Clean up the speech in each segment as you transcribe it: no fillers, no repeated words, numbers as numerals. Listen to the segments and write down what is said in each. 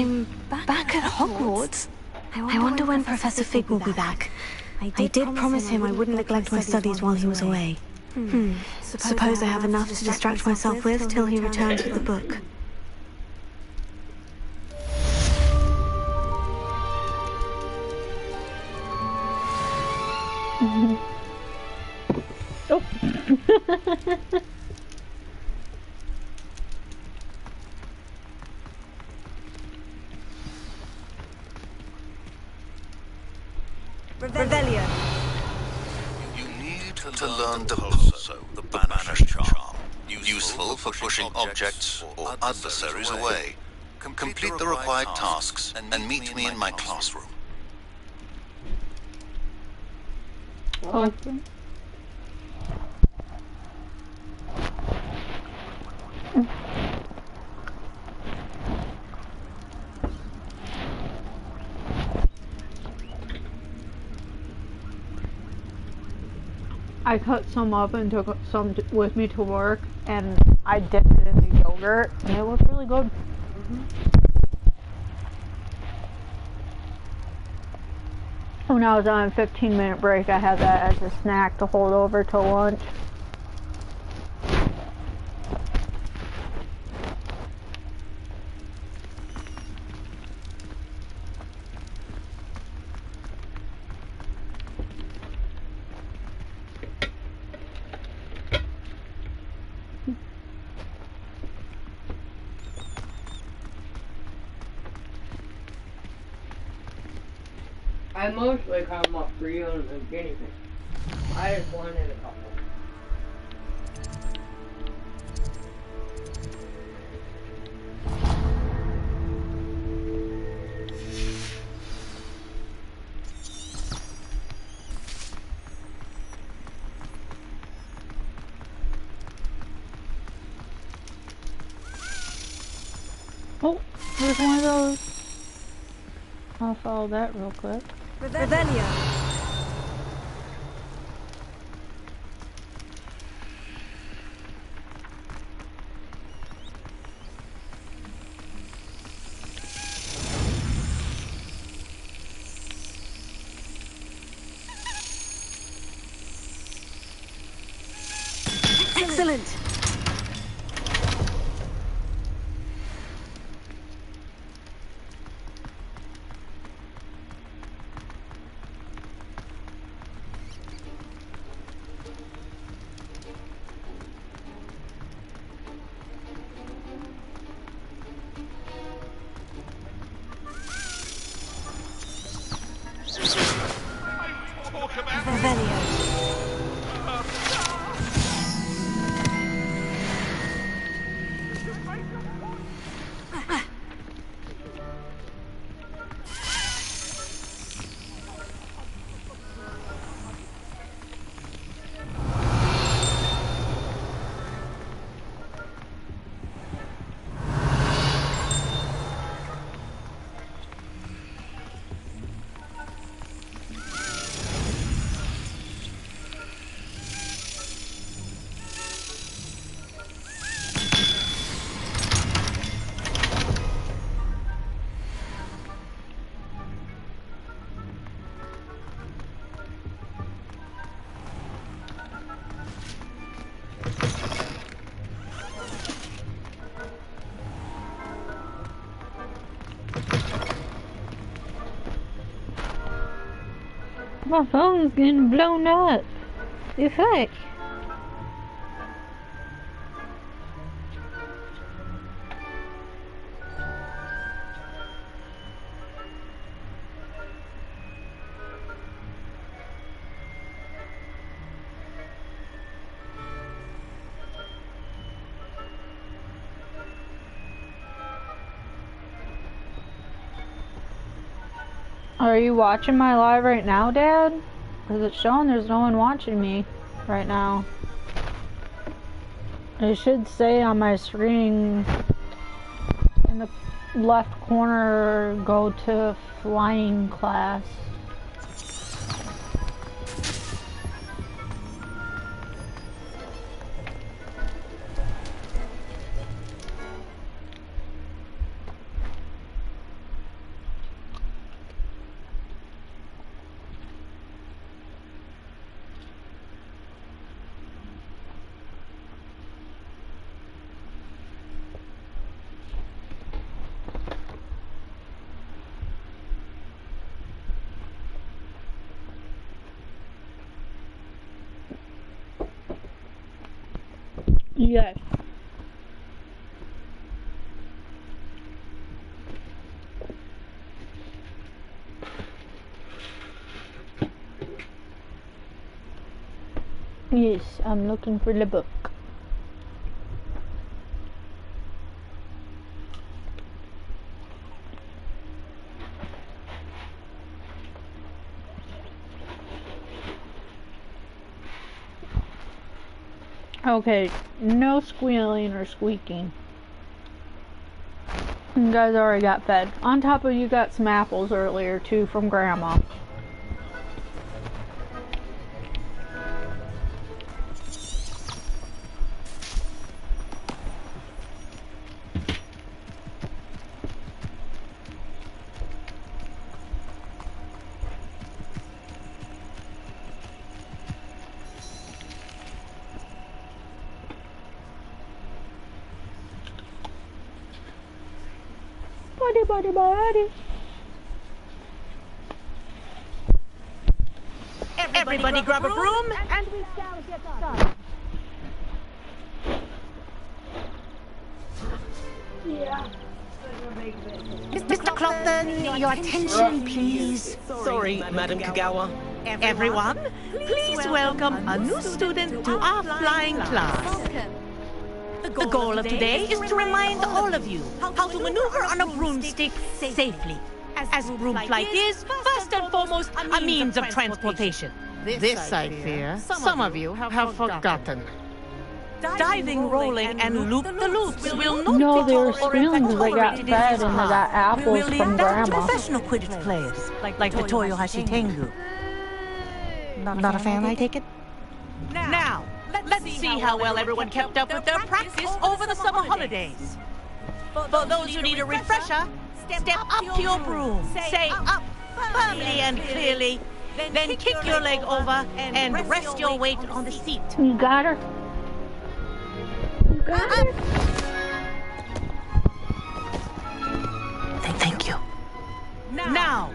I'm back at Hogwarts. I wonder when Professor Fig will be back. I did promise him I wouldn't neglect my studies while he was away. Suppose I have enough to distract myself with till he returns with the book. Oh. Revelio. You need to learn Deloso, the Banished Charm. Useful for pushing objects or adversaries away. Complete the required tasks and meet me in my classroom. Okay. I cut some up and took some with me to work, and I dipped it in the yogurt, and it was really good. When I was on a 15-minute break, I had that as a snack to hold over till lunch. I mostly come up for you and the guinea pig. I just wanted a couple. Oh, there's one of those. I'll follow that real quick. Revelio. Excellent. My phone's getting blown up. The effect. Are you watching my live right now, Dad? Because it's showing there's no one watching me right now. It should say on my screen in the left corner, go to flying class. Yes. Yes, I'm looking for the book. Okay, no squealing or squeaking. You guys already got fed. On top of you got some apples earlier too from Grandma. Buddy. Everybody grab a broom and we shall get started. Yeah. Mr. Clopton, your attention, please. Sorry, Madam Kagawa. Everyone, please welcome a new student to our flying class. The goal of today is to remind all of you how to maneuver on a broomstick safely. As broom flight is, first and foremost, a means of transportation. This, I fear, some of you have forgotten. Diving, rolling, and loop-the-loops will not No, be they were taught or squealing because they got tolerated in fed this and they class. got apples We'll leave from that to Grandma. professional Quidditch players, like the Toyohashi Tengu. Not a fan, I take it? Now, let's see how well everyone kept up with their practice over the summer holidays. For those who need a refresher, step up to your broom, say up firmly and clearly, then kick your leg over and rest your weight on the seat. You got her? You got her? Thank you. Now,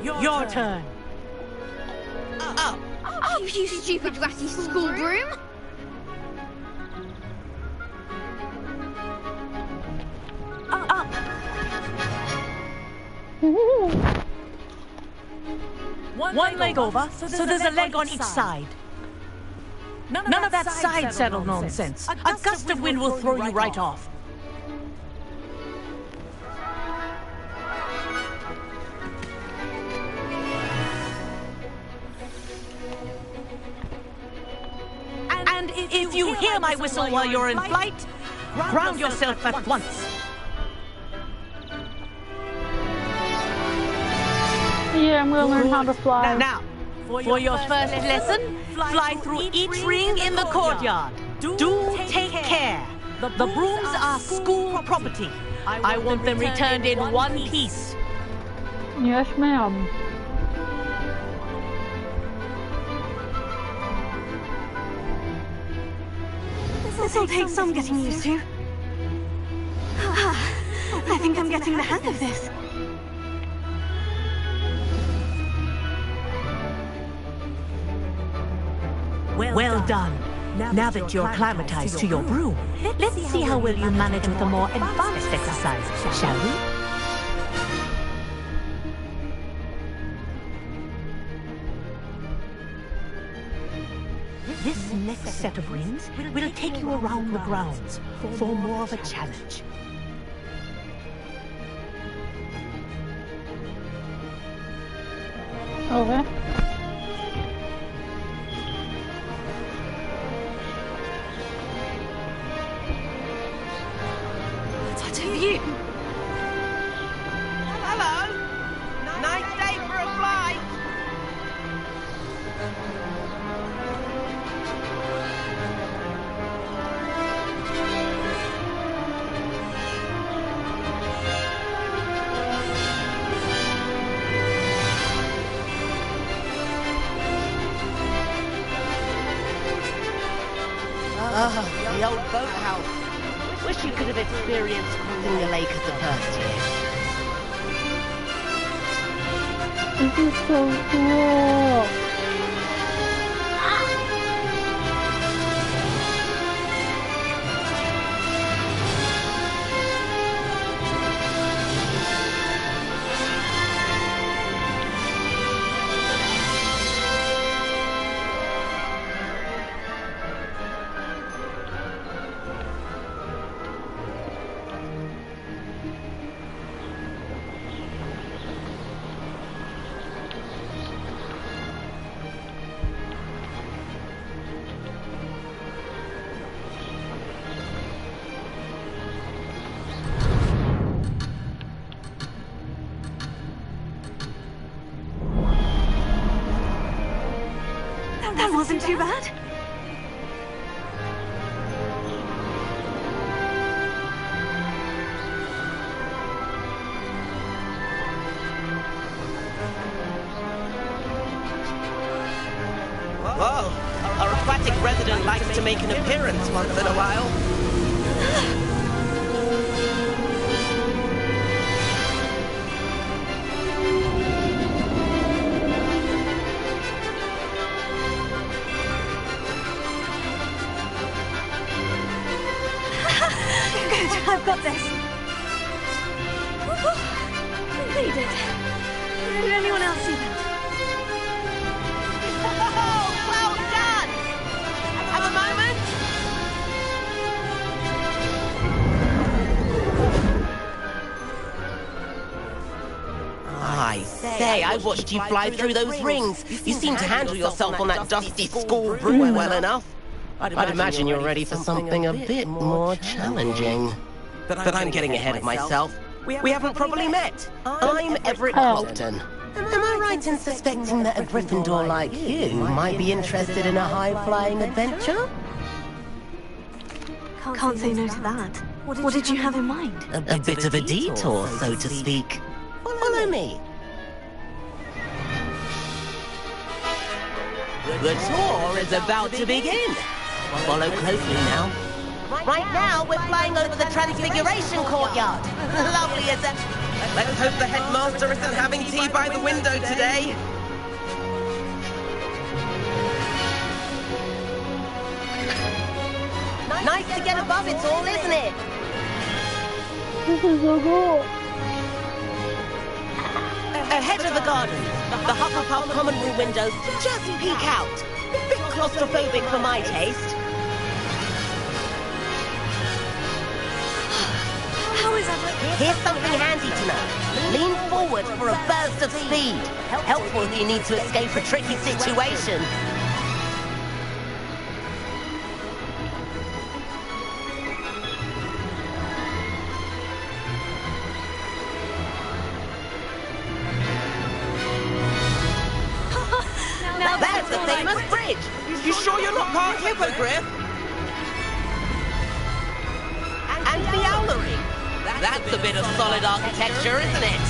your turn. Up. Oh, you stupid ratty school broom! Up. One leg over, so there's a leg on each side. None of that side saddle nonsense. A gust of wind will throw you right off. And if you hear my whistle while you're in flight, ground yourself at once. Yeah, I'm gonna learn how to fly. Now, for your first lesson, fly through each ring in the courtyard. Do take care. The brooms are school property. I want them returned in one piece. Yes, ma'am. This'll take some getting used to. I think I'm getting the hang of this. Well done. Now that you're acclimatized to your broom, let's see how well you manage with a more advanced exercise, shall we? This next set of rings will take you around the grounds for more of a challenge. Okay. What have you? Hello. Nice day for a flight. The old boathouse. Wish you could have experienced cruising the lake as the first year. This is so cool. That wasn't too bad. Whoa, our aquatic resident likes to make an appearance once in a while. Good, I've got this. Made it. Did anyone else see that? Oh, well done! Have a moment? I say, I watched you fly through those rings. You seem to handle yourself on that dusty school broom well enough. I'd imagine you're ready for something a bit more challenging. But I'm getting ahead of myself. We haven't properly met. I'm Everett Clopton. Am I right in suspecting that a Gryffindor like you might be interested in a high-flying adventure? Can't say no to that. What did you have in mind? A bit of a detour, so to speak. Follow me. The tour is about to begin. Follow closely now. Right now, we're flying over the Transfiguration Courtyard. Lovely, isn't it? Let's hope the headmaster isn't having tea by the window today. Nice to get above it all, isn't it? This is so cool. Ahead of the garden, the Hufflepuff common room windows just peek out. A bit claustrophobic for my taste. How is that? Here's something handy to know. Lean forward for a burst of speed. Helpful if you need to escape a tricky situation. That's the famous bridge. You sure you're not part Hippogriff? And the owlery. That's a bit of solid architecture, isn't it?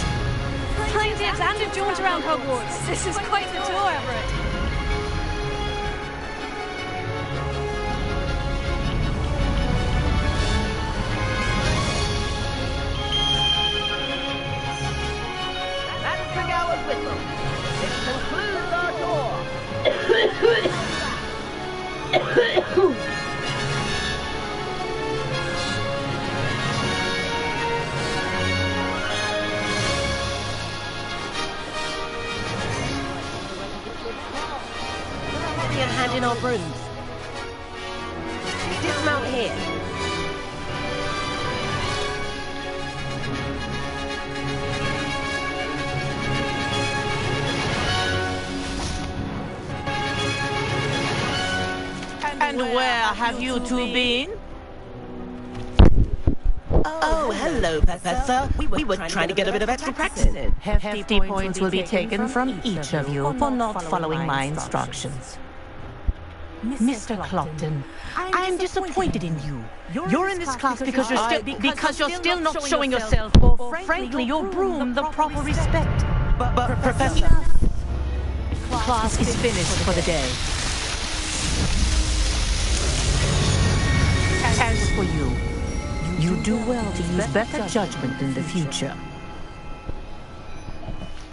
Flying dibs and a jaunt around Hogwarts. This is quite the tour, Everett. That's the Gower's whistle. It concludes our tour. And hand in our brooms. Dismount here. And where have you two been? Oh, hello, Professor. We were trying to get a bit of extra practice in. Hefty points will be taken from each of you for not following my instructions. Mr. Clopton, I am disappointed in you. You're in this class because you're still not showing yourself, or frankly, your broom the proper respect. But Professor... Class is finished for the day. As for you, you do well to use better judgment in the future.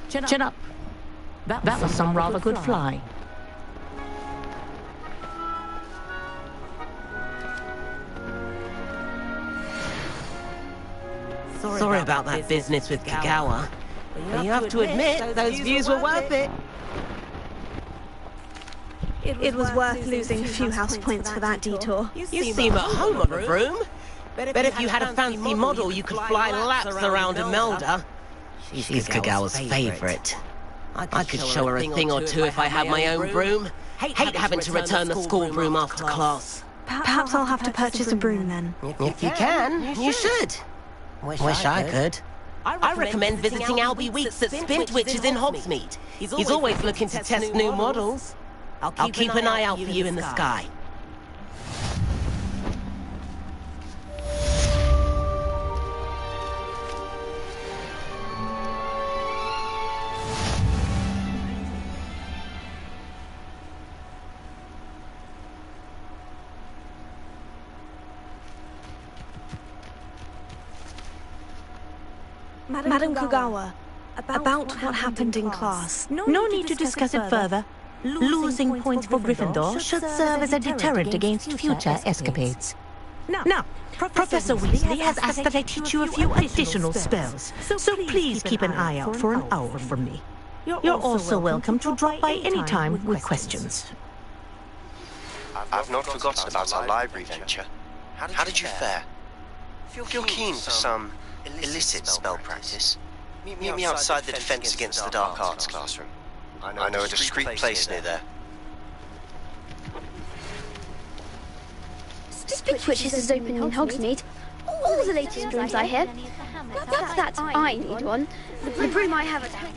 Chin up. That was some rather good flying. Sorry about that business with Kagawa. But you have to admit, those views were worth it. It was worth losing a few house points for that detour. You seem at home on a broom. Bet if you had a fancy model, you could fly laps around Imelda. She's Kagawa's favorite. I could show her a thing or two if I had my own broom. Hate having to return the school broom after class. Perhaps I'll have to purchase a broom then. If you can, you should. Wish I could. I recommend visiting Albie Weeks at Spintwitches in Hogsmeade. He's always looking to test new models. I'll keep an eye out for you in the sky. Madam Kugawa, about what happened in class. No need to discuss it further. Losing points for Gryffindor should serve as a deterrent against future escapades. Now, Professor Weasley has asked that I teach you a few additional spells, so please keep an eye out for an owl from me. You're also welcome to drop by any time with questions. I've not forgotten about our library venture. How did you fare? If you're keen for some illicit spell practice, meet me outside the Defense Against the Dark Arts classroom. I know a discreet place near there. Switches is open in Hogsmeade. All the latest brooms I hear. That I need one. The broom I have at home.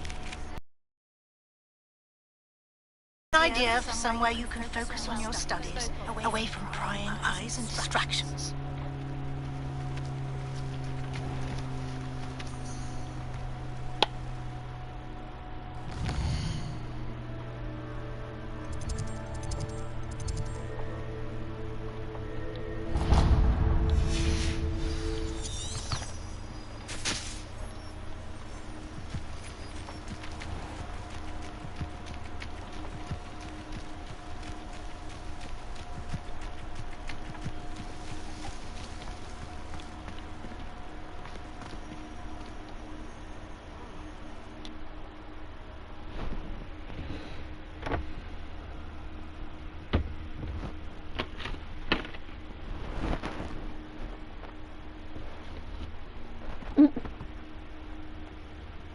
An idea for somewhere you can focus on your studies, away from prying eyes and distractions.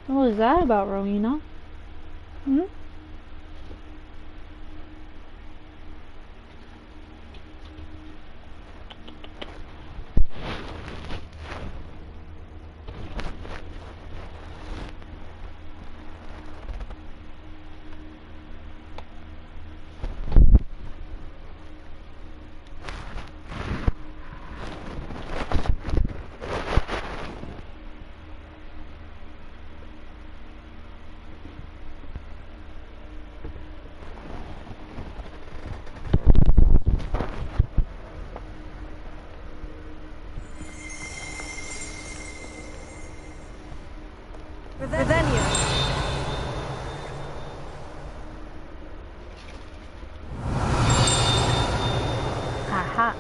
What was that about, Rowena? Hmm? Revelio. Aha.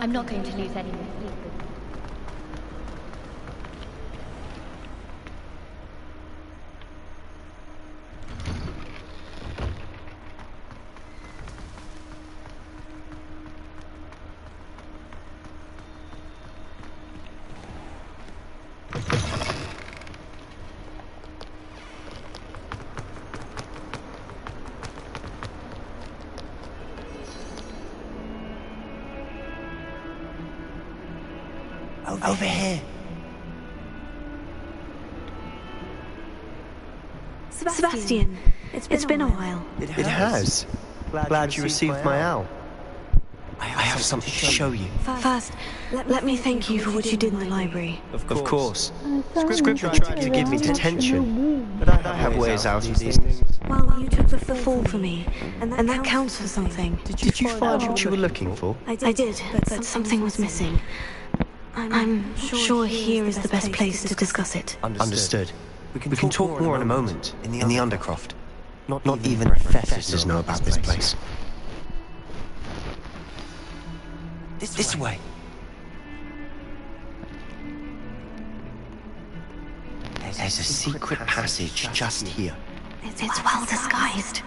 I'm not going to lose any more sleep. Over here. Sebastian, it's been a while. It has. Glad you received my owl. I have something to show you. First, let me thank you for what you did in the library. Of course. Scripture tried to give me detention, but I have ways out of these things. Well, you took the fall for me, and that counts for something. Did you find what you were looking for? I did, but something was missing. I'm sure here is the best place to discuss it. Understood. We can talk more in a moment, in the Undercroft. Not even professors know about this place. This way. There's a secret passage just here. It's well disguised.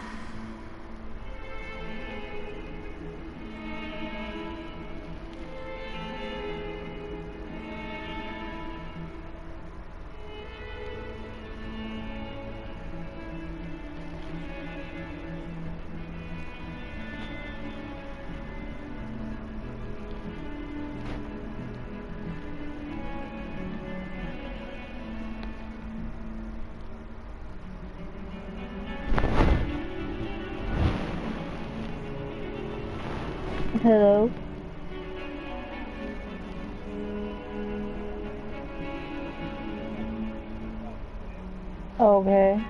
Hello. Okay.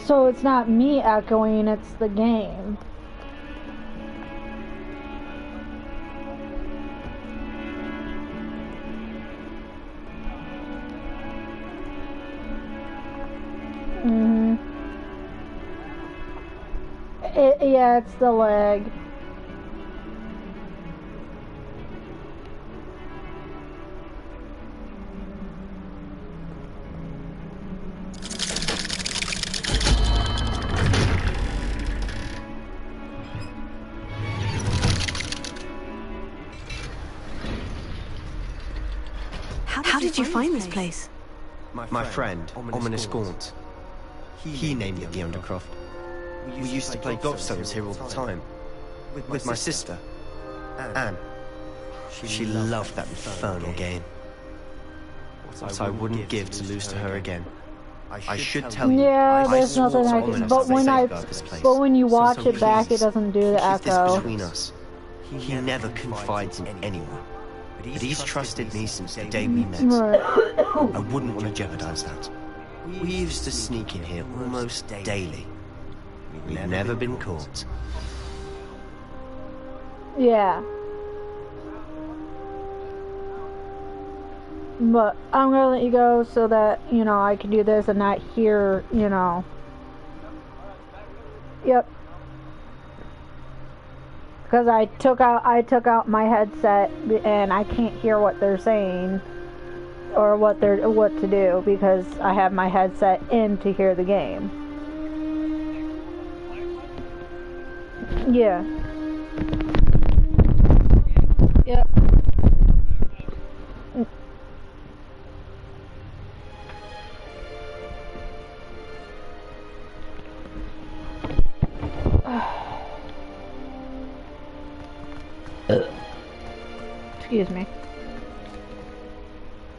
So it's not me echoing, it's the game. Yeah, it's the leg. How did you find this place? My friend, Ominous Gaunt. He named it the Undercroft. We used to play gobstones here all the time. With my sister, Anne. She loved that infernal game. What I wouldn't give to lose to her again. I should tell you. Yeah, there's nothing I can. But when you watch it back, it doesn't do the echo. Between us. He never confides in anyone. But he's trusted me since the day we met. I wouldn't want to jeopardize that. We used to sneak in here almost daily. We've never been caught. Yeah. But I'm gonna let you go so that, you know, I can do this and not hear, you know. Yep. Because I took out my headset and I can't hear what they're saying or what to do because I have my headset in to hear the game. Yeah. Yep. Excuse me.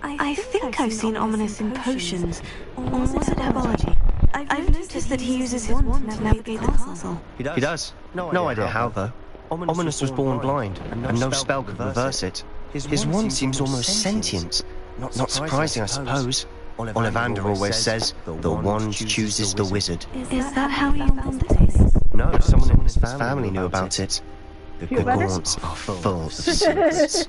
I think I've seen Ominous in potions. Or was it herbology? I've noticed that he uses his wand to navigate the castle. He does. No idea how, though. Ominous was born blind, and no spell could reverse it. His wand seems almost sentient. Not surprising, I suppose. Ollivander always says, the wand chooses the wizard. Is that how your wand tastes? No, someone in his family knew about it. The Gaunts are full of secrets.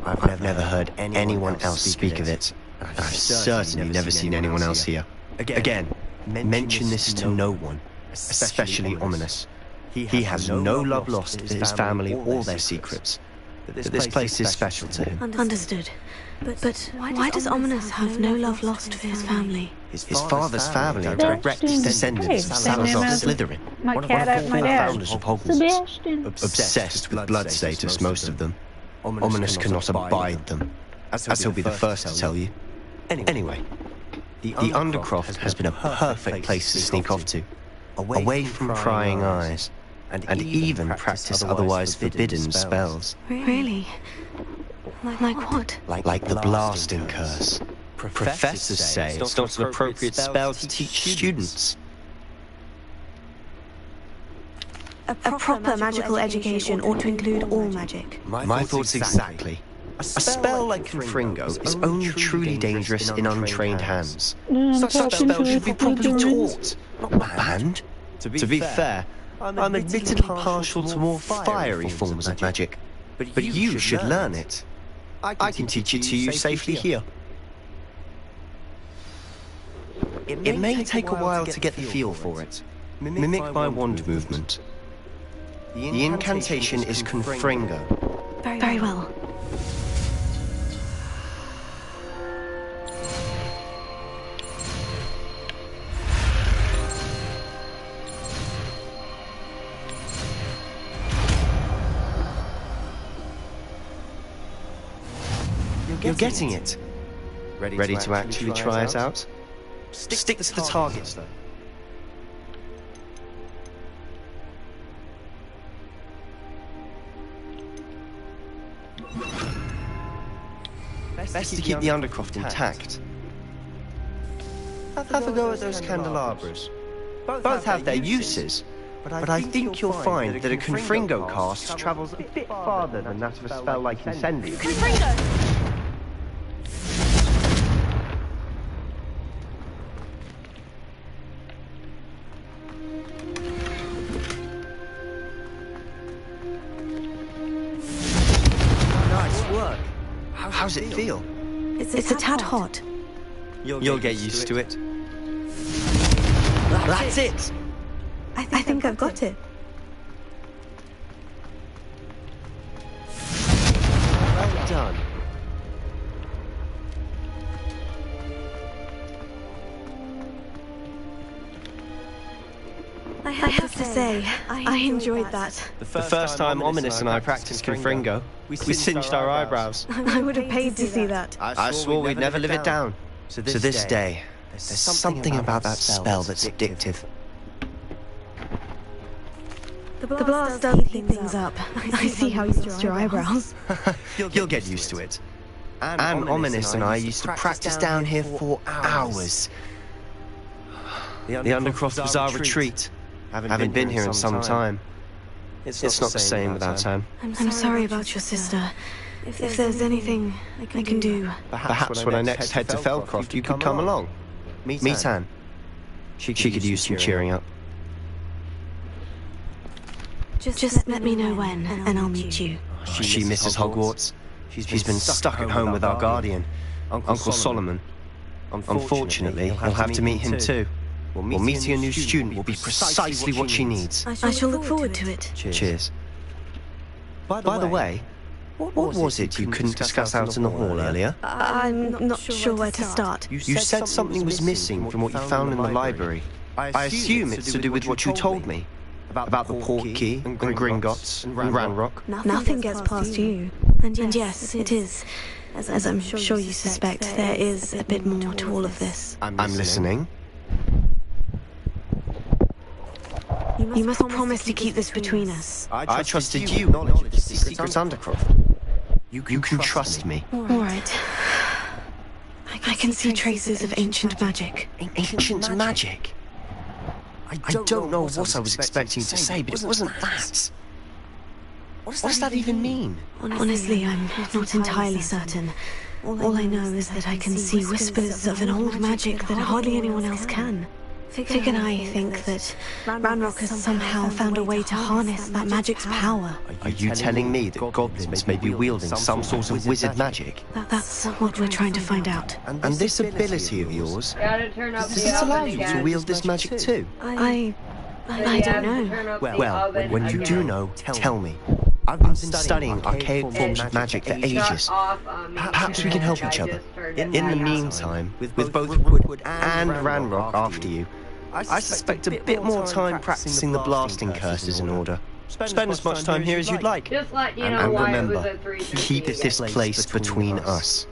I've never heard anyone else speak of it. I've certainly never seen anyone else here. Again, mention this to no one, especially Ominous. He has no love lost for his family or their secrets. But this place is special to him. Understood. But why does Ominous have no love lost for his family? His father's family are direct descendants of Salazar Slytherin, one of the four founders of Hogwarts. Obsessed with blood status, most of them. Ominous cannot abide them, as he'll be the first to tell you. Anyway, the Undercroft has been a perfect place to sneak off to, away from prying eyes, and even practice otherwise forbidden spells. Really? Like what? Like the blasting curse. Professors say it's not an appropriate spell to teach students. A proper magical education ought to include all magic. My thoughts exactly. A spell like Confringo is only truly dangerous in untrained hands. Such spells should be properly taught, not banned. To be fair, I'm admittedly partial to more fiery forms of magic, but you should learn it. I can teach it to you safely here. It may take a while to get the feel for it. Mimic my wand movement. The incantation is Confringo. Very well. You're getting it. Ready to actually try it out? Stick to the targets, though. Best to keep the undercroft intact. Have a go at those candelabras. Both have their uses, but I think you'll find that a Confringo cast travels a bit farther than that of a spell like Incendio. Confringo! Nice work. How's it feel? It's a tad hot. You'll get used to it. That's it! I think I've got it. Well done. I have to say, I enjoyed that. The first time Ominous and I practiced Confringo, we singed our eyebrows. I would have paid to see that. I swore we'd never live it down. To this day, there's something about that spell that's addictive. The blast does heat things up. I see how you raised your eyebrows. You'll get used to it. And Ominous and I used to practice down here for hours. The Undercroft was our retreat. Haven't been here in some time. It's not the same without Anne. I'm sorry about your sister. If there's anything I can do... Perhaps when I next head to Feldcroft, you could come along. Meet Anne. She could use some cheering up. Just let me know when, and I'll meet you. She misses Hogwarts. She's been stuck at home with our guardian, Uncle Solomon. Unfortunately, you'll have to meet him too. Well, meeting a new student will be precisely what she needs. I shall look forward to it. Cheers. By the way, what was it you couldn't discuss out in the hall earlier? I'm not sure where to start. You said something was missing from what you found in the library. I assume it's to do with what you told me. About the Portkey and Gringotts and Ranrock. Nothing gets past you. And yes, it is. As I'm sure you suspect, there is a bit more to all of this. I'm listening. You must promise to keep this between us. I trusted you with knowledge of the secret Undercroft. You can trust me. All right. I can see traces of ancient magic. Ancient magic? I don't know what I was expecting to say, but it wasn't that. What does that even mean? Honestly, I'm not entirely certain. All I know is that I can see whispers of an old magic that hardly anyone else can. Fig and I think that Ranrock has somehow found a way to harness that magic's power. Are you telling me that goblins may be wielding some sort of wizard magic? That's what we're trying to find out. And this ability of yours, does this allow you to wield this magic too? I don't know. Well, when you do know, tell me. I've been studying archaic forms of magic for ages. Perhaps we can help each other. In the meantime, with both Wood and Ranrock after you, I suspect a bit more time practicing the blasting curses in order. Spend as much time here as you'd like. And remember, keep this place between us.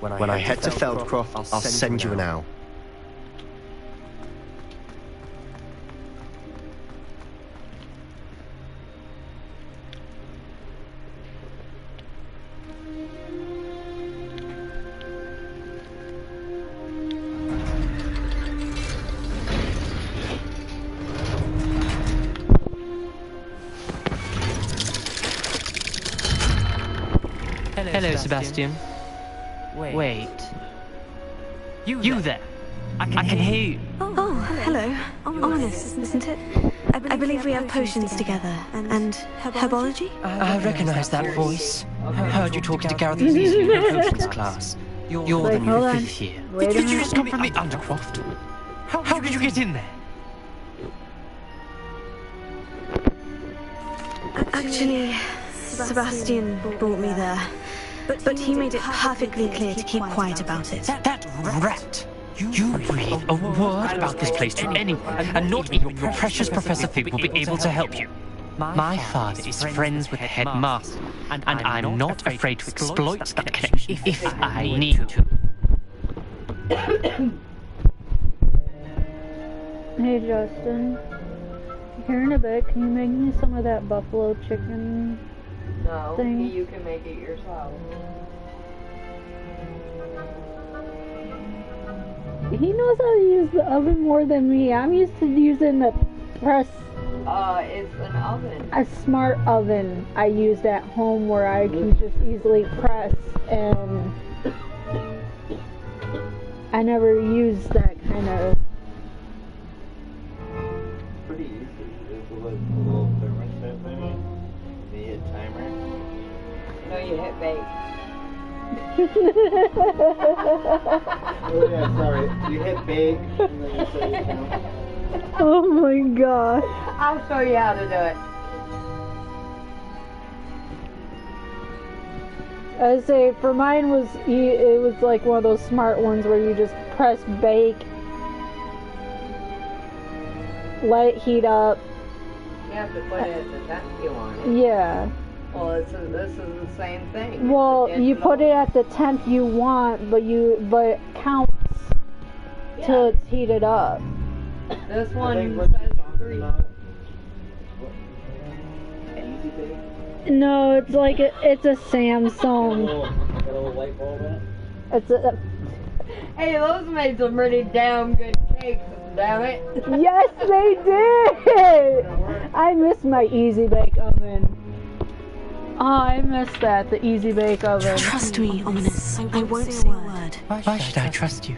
When I head to Feldcroft, I'll send you an owl. Hello, Sebastian. Wait. You there? I can hear you. Oh, hello. Ominous, isn't it? I believe we have potions together. And herbology? I recognize that voice. Heard you talking to Gareth Azizi in the potions class. You're the new fifth year. Did you just come from the Undercroft? How did you get in there? Actually, Sebastian brought me there. But he made it perfectly clear to keep quiet about it. That rat! You breathe a word about this place to anyone, and not even your precious Professor Fig will be able to help you. My father is friends with the headmaster, and I'm not afraid to exploit that connection if I need to. Hey Justin, here in a bit, can you make me some of that buffalo chicken thing? You can make it yourself. He knows how to use the oven more than me. I'm used to using the press. It's an oven. A smart oven I used at home where I can just easily press, and I never used that kind of. Pretty easy. There's a little thermostat thingy. You hit timer. No, you hit bake. Oh yeah, sorry. You hit bake and then you say you count. Oh my god. I'll show you how to do it. I say for mine it was like one of those smart ones where you just press bake, let it heat up. You have to put it at the temp you want it. Yeah. Well, this is the same thing. Well, you put it at the temp you want, but it counts till it's heated up. This one says 3. Easy bake. No, it's like it's a Samsung. Got a little light bulb in it. It's a. Hey, those made some pretty damn good cakes. Damn it. Yes, they did. I miss my Easy Bake Oven. Oh, I miss that, the Easy Bake Oven. Trust me, Ominous. I won't say a word. Why should I trust you?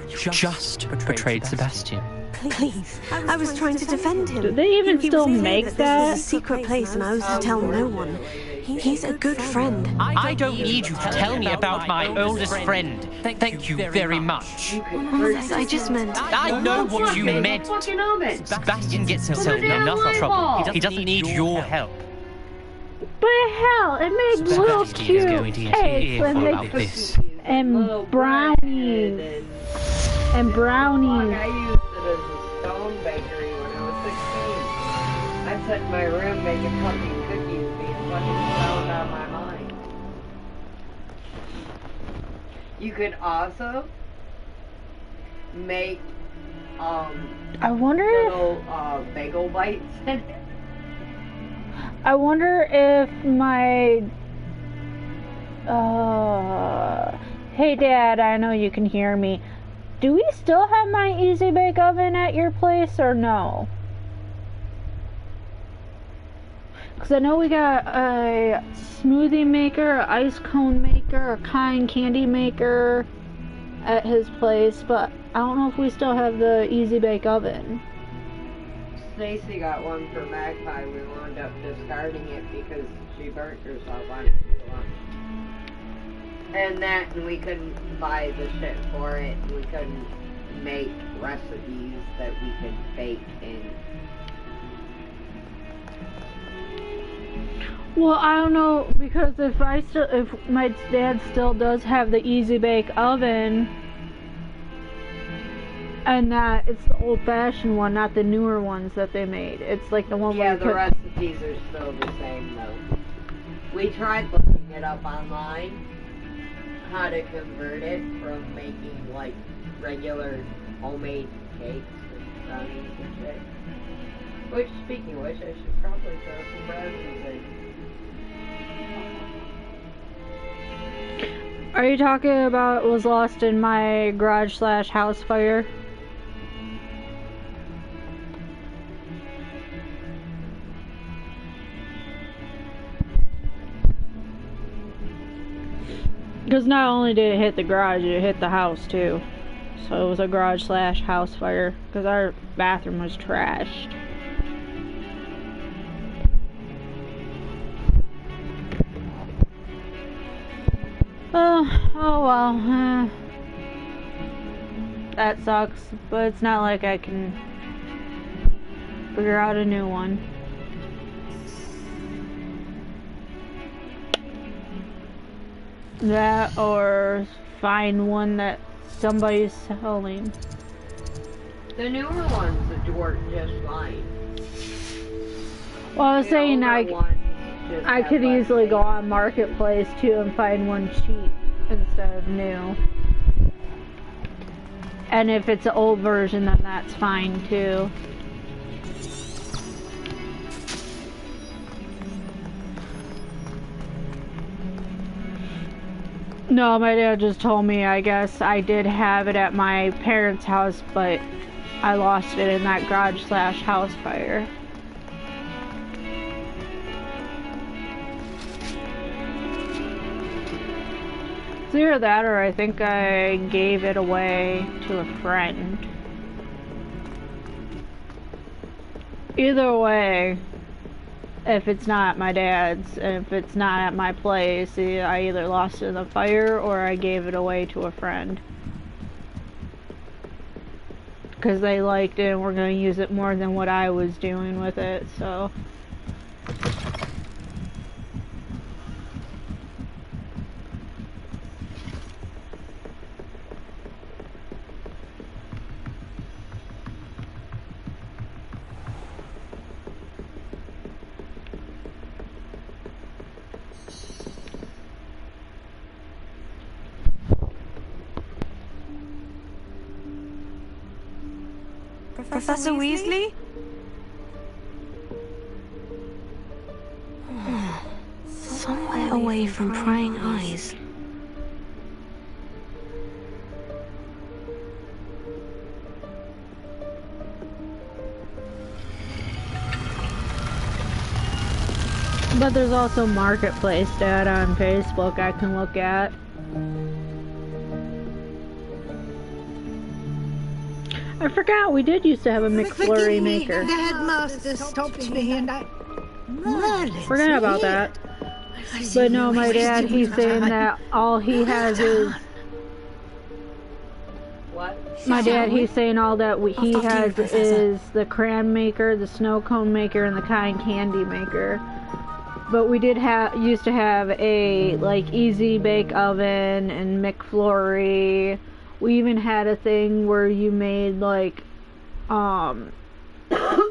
You just betrayed Sebastian. Please. I was trying to defend him. Do they even still make This that? was a secret place and I was to tell no one. He's a good friend. I don't need you to tell me about my oldest friend. Thank you very much. Ominous, I just meant... I know what you meant. Sebastian gets himself in enough trouble. He doesn't need your help. But hell, it made little cute eggs and brownies. And brownies. I used it as a stone bakery when I was 16. I'd sit in my room making fucking cookies, being fucking stoned out of my mind. You could also make I wonder little bagel bites in it. I wonder if my hey Dad, I know you can hear me. Do we still have my Easy Bake Oven at your place or no? Because I know we got a smoothie maker, an ice cone maker, a cotton candy maker at his place, but I don't know if we still have the Easy Bake Oven. Stacy got one for Magpie. We wound up discarding it because she burnt herself on it too long. And we couldn't buy the shit for it. We couldn't make recipes that we could bake in. Well, I don't know, because if my dad still does have the Easy Bake Oven, and that it's the old-fashioned one, not the newer ones that they made. It's like the one where the recipes are still the same though. We tried looking it up online, how to convert it from making like regular homemade cakes and brownies and shit. Which, speaking of which, I should probably throw some brownies in. Are you talking about what was lost in my garage/house fire? Because not only did it hit the garage, it hit the house too. So it was a garage / house fire. Because our bathroom was trashed. Oh well. That sucks. But it's not like I can figure out a new one. That or find one that somebody's selling. The newer ones that work just fine. Well, I was saying I could easily go on Marketplace too and find one cheap instead of new. And if it's an old version, then that's fine too. No, my dad just told me, I guess I did have it at my parents' house, but I lost it in that garage / house fire. It's either that or I think I gave it away to a friend. Either way, if it's not at my dad's, and if it's not at my place, I either lost it in the fire or I gave it away to a friend. Because they liked it and were going to use it more than what I was doing with it, so... Professor Weasley? Somewhere away from prying eyes. But there's also Marketplace data on Facebook I can look at. I forgot we did used to have a McFlurry maker. The headmaster stopped me and I... Forgot about that. But no, my dad, he's saying that all he has is... What? My dad, he's saying all that he has is the crayon maker, the snow cone maker, and the cotton candy maker. But we did used to have a, like, easy bake oven and McFlurry. We even had a thing where you made, like,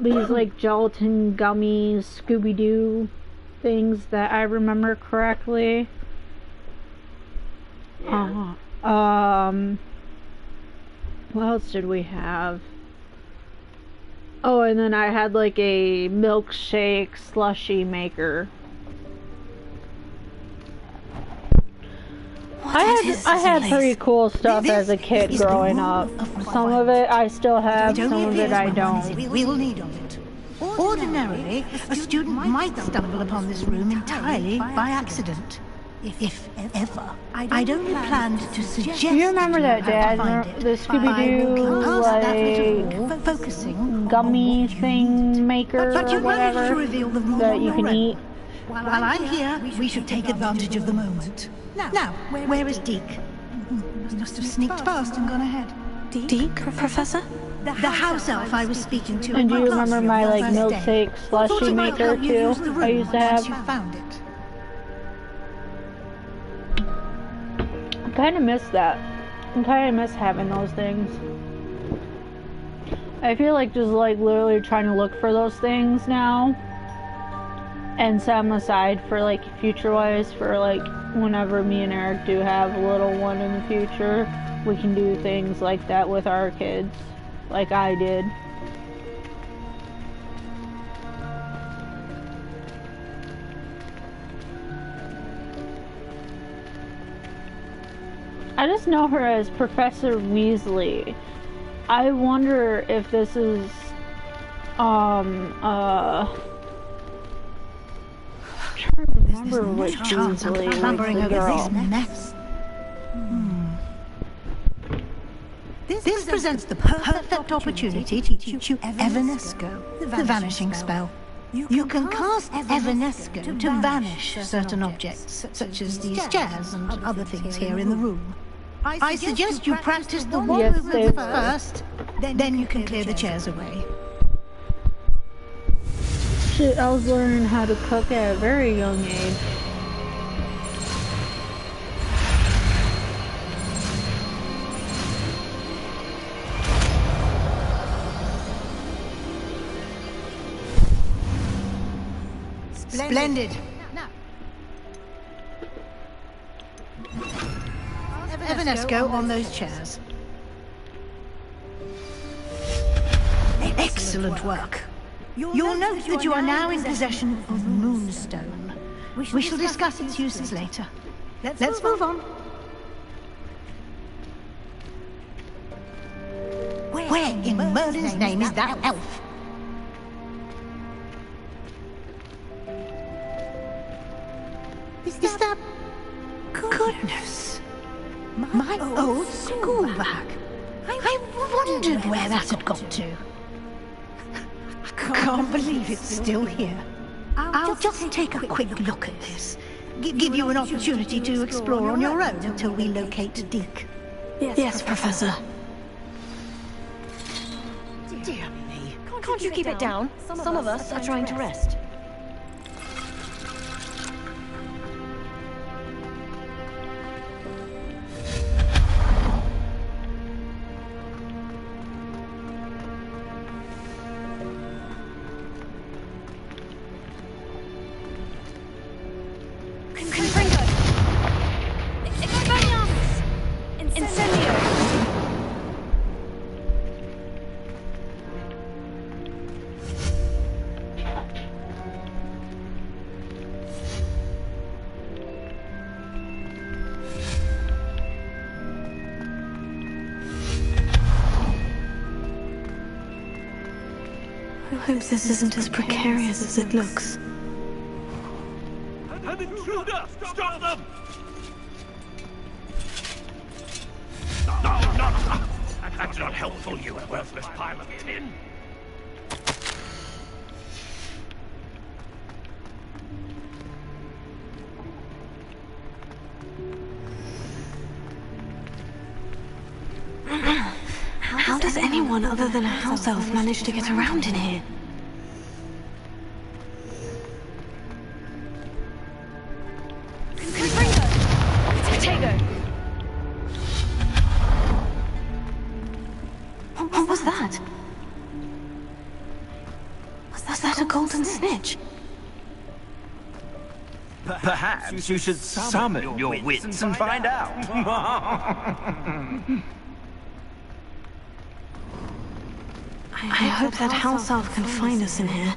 these, like, gelatin gummies, Scooby-Doo things that I remember correctly. Yeah. What else did we have? Oh, and then I had, like, a milkshake slushy maker. I had pretty cool stuff as a kid growing up. Some of it I still have, some of it I don't. We'll need of it. Ordinarily, a student might stumble upon this room entirely by accident. If ever. I'd only planned to suggest. Do you remember that, Dad? The Scooby-Doo, like, focusing gummy thing maker or whatever that you can eat? While I'm here, we should take advantage of the moment. Now, where is Deke? Must have sneaked past and gone ahead. Deke, Professor? The house elf I was speaking to. And do you remember my, like, milkshake slushy maker, too? I used to have. You found it. I kind of miss that. I kind of miss having those things. I feel like just, like, literally trying to look for those things now. And set them aside for, like, future-wise, for, like, whenever me and Eric do have a little one in the future, we can do things like that with our kids, like I did. I just know her as Professor Weasley. I wonder if this is, remember which Weasley was the girl. Mess. This presents the perfect opportunity to teach you Evanesco, the vanishing spell. You can cast Evanesco to vanish certain objects, such as these chairs and other things here in the room. I suggest you practice the wand movements first, then you can clear the chairs away. Shit, I was learning how to cook at a very young age. Splendid. Evanesco on those chairs. Excellent work. You'll note that you are now in possession of Moonstone. We shall discuss its uses later. Let's move on. Where in Merlin's name is that elf? Is that... Goodness. My old school bag. I wondered where that had got to. Can't believe it's still here. I'll just take a quick look at this. Give you an opportunity to explore on your own until we locate Deke. Yes, Professor. Dear me. Can't you keep it down? Some of us are trying to rest. I hope this isn't as precarious as it looks. An intruder! Stop them! No! That's not helpful, you worthless pile of tin! How does anyone other than a house elf manage to get around in here? What was that? Was that a golden snitch? Perhaps you should summon your wits and find out. I hope that house elf can find us in here.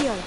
Cambio.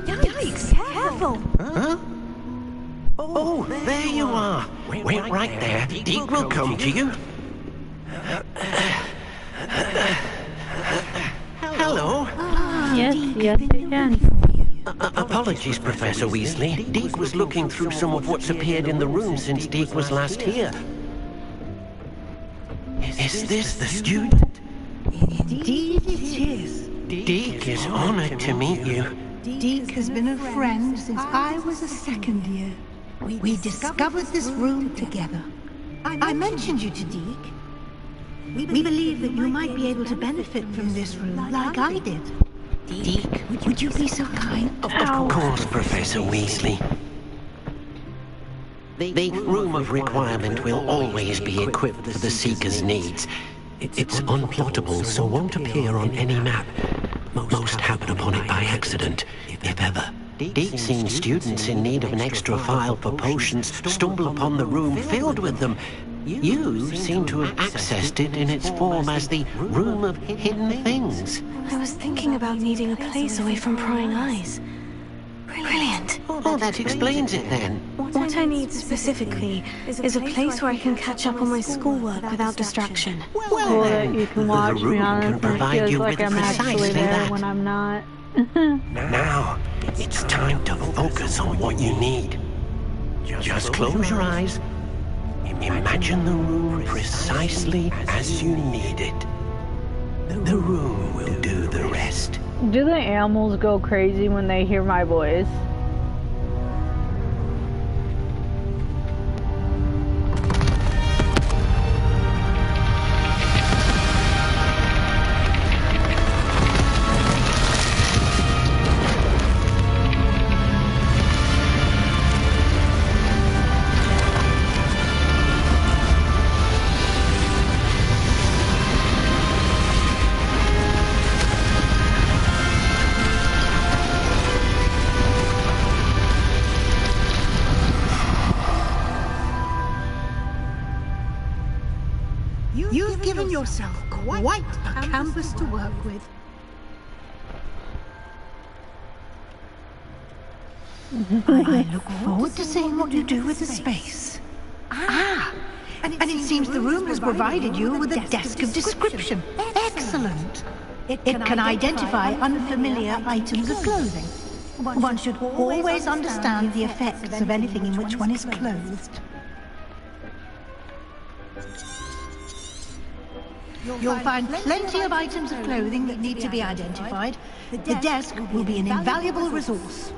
Yikes! Careful! Huh? Oh, there you are. Wait right there. Deke will come to you. Hello. Yes, you can. Apologies, Professor Weasley. Deke was looking through some of what's appeared in the room since Deke was last here. Is this the student? Indeed it is. Deke is honored to meet you. Deke has been a friend since I was a second year. We discovered this room together. I mentioned you to Deke. We believe that you might be able to benefit from this room like I did. Deke, would you be so kind? Of course, Professor Weasley. The Room of Requirement will always be equipped for the Seeker's needs. It's unplottable, so won't appear on any map. Most happen upon it by accident, if ever. Deke's seen students in need of an extra file for potions stumble upon the room filled with them. You seem to have accessed it in its form as the Room of Hidden Things. I was thinking about needing a place away from prying eyes. Brilliant. Oh, that explains it then. What I need specifically is a place where I can catch up on my schoolwork without distraction. Well, that you can watch me on it, and it feels like I'm actually there when I'm not. Now, it's time to focus on what you need. Just close your eyes. Imagine the room precisely as you need it. The room will do the rest. Do the animals go crazy when they hear my voice? You've given yourself quite a canvas to work with. I look forward to seeing what you do with the space. And it seems the room has provided you with a desk of description. Excellent. It can identify unfamiliar items of clothing. One should always understand the effects of anything in which one is clothed. You'll find plenty of items of clothing that need to be identified. The desk will be an invaluable resource.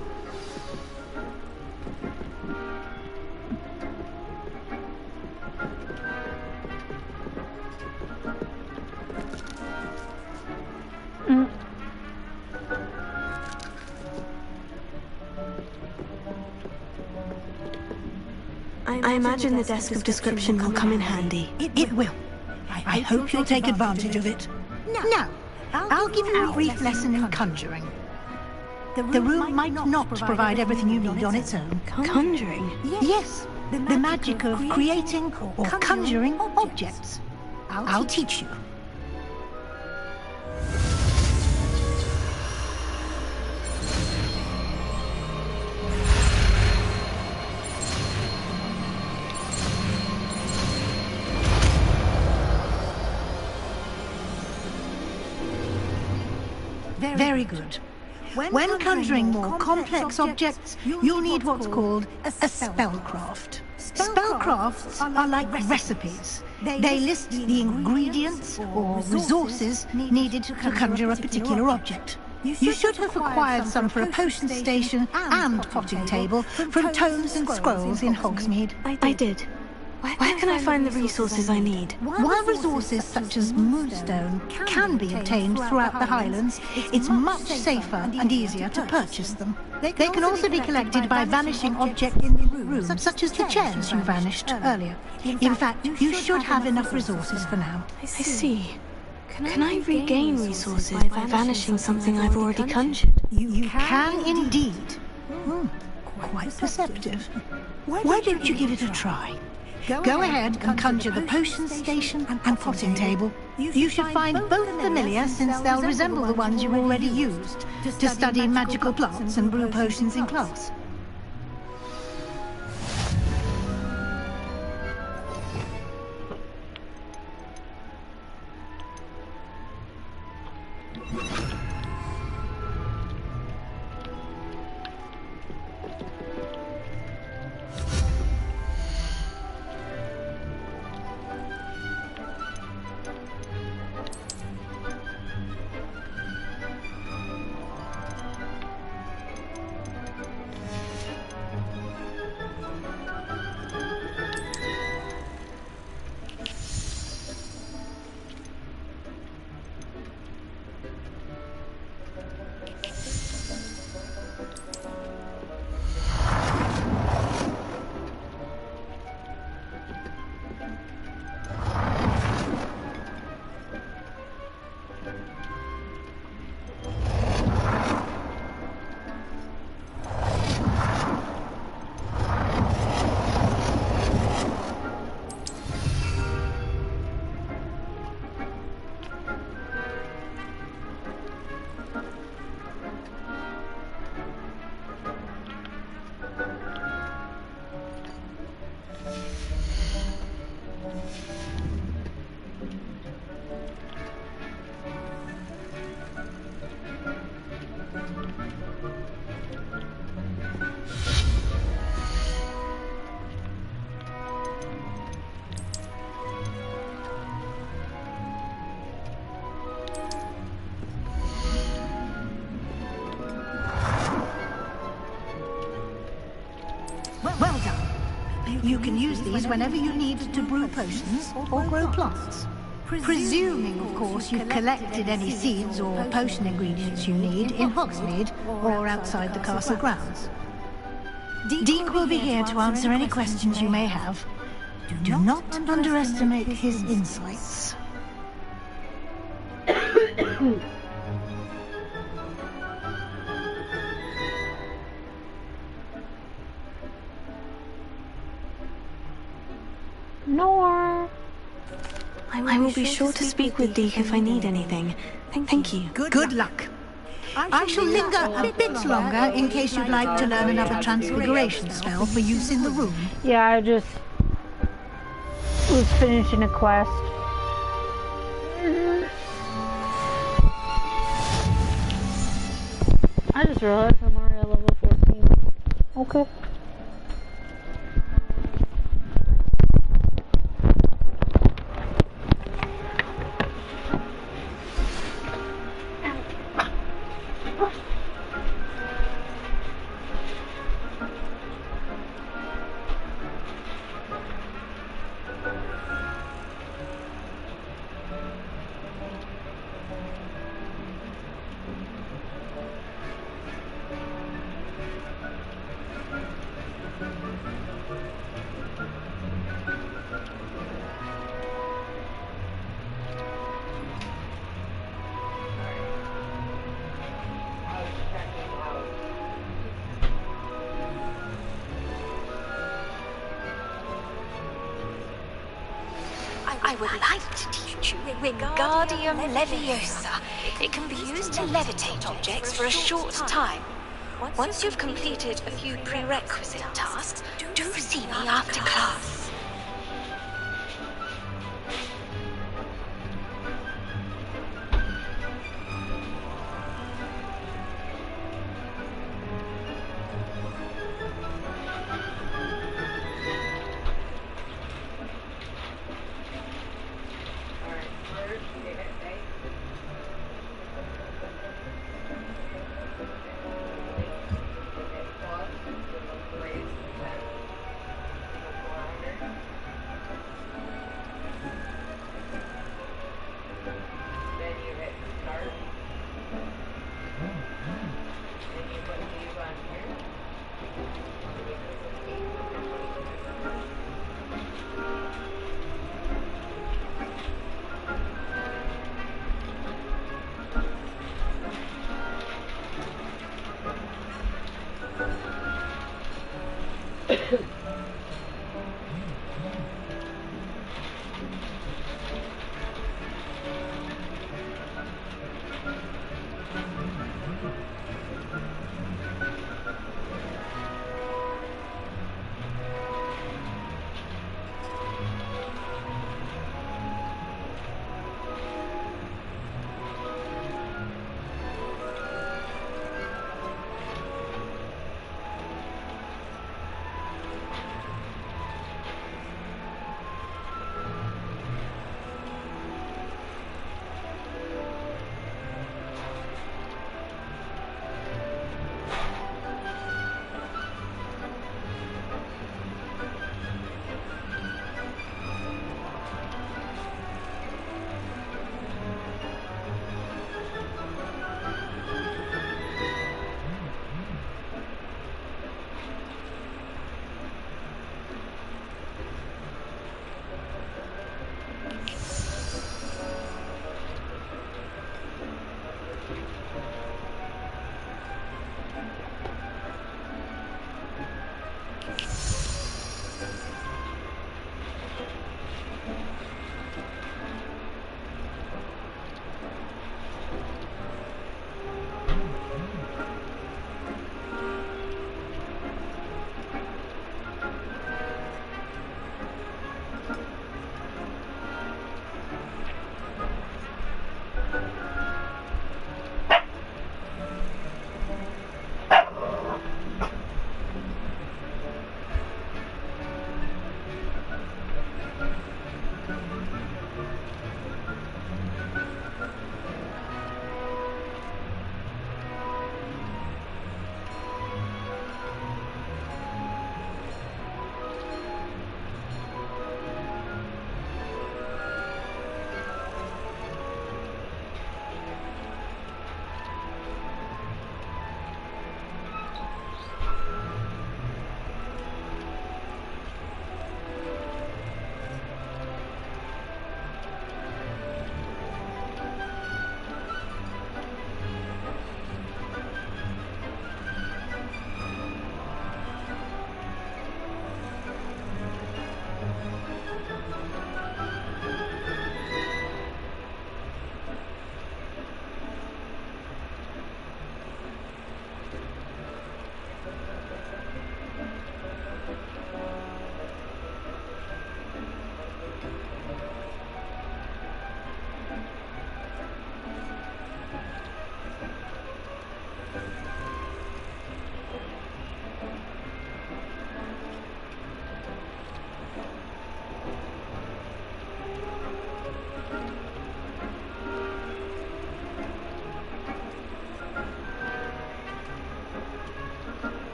I imagine the desk of description will come in handy. It will. I hope you'll take advantage of it. Now, I'll give you a brief lesson in conjuring. The room might not provide everything you need on its own. Conjuring? Yes, the magic of creating or conjuring objects. I'll teach you. Very good. When conjuring more complex objects, you'll need what's called a spellcraft. Spellcrafts are like recipes. They list the ingredients or resources needed to conjure a particular object. You should have acquired some for a potion station and potting table from tomes and scrolls in Hogsmeade. I did. Where can I find the resources I need? While resources such as moonstone can be obtained throughout the Highlands, it's much safer and easier to purchase them. They can also be collected by vanishing objects in the room, such as the chairs you vanished earlier. In fact, you should have enough resources for now. I see. Can I regain resources by vanishing something I've already conjured? You can indeed. Quite perceptive. Why don't you give it a try? Go ahead and conjure the potion station and potting table. You should find both familiar, since they'll resemble the ones you already used to study magical plants and brew potions in class. Well done. You can use these whenever you need to brew potions or grow plants. Presuming, of course, you've collected any seeds or potion ingredients you need in Hogsmeade or outside the castle grounds. Deek will be here to answer any questions you may have. Do not underestimate his insights. Nor. I will be sure to speak with Deek if I need anything. Thank you. Good luck. I shall linger a bit longer in case you'd like to learn another transfiguration spell for use in the room. Yeah, I just was finishing a quest. I just realized I'm already at level 14. Okay. I would like to teach you Wingardium Leviosa. It can be used to levitate objects for a short time. Once you've completed a few prerequisite tasks, do see me after class.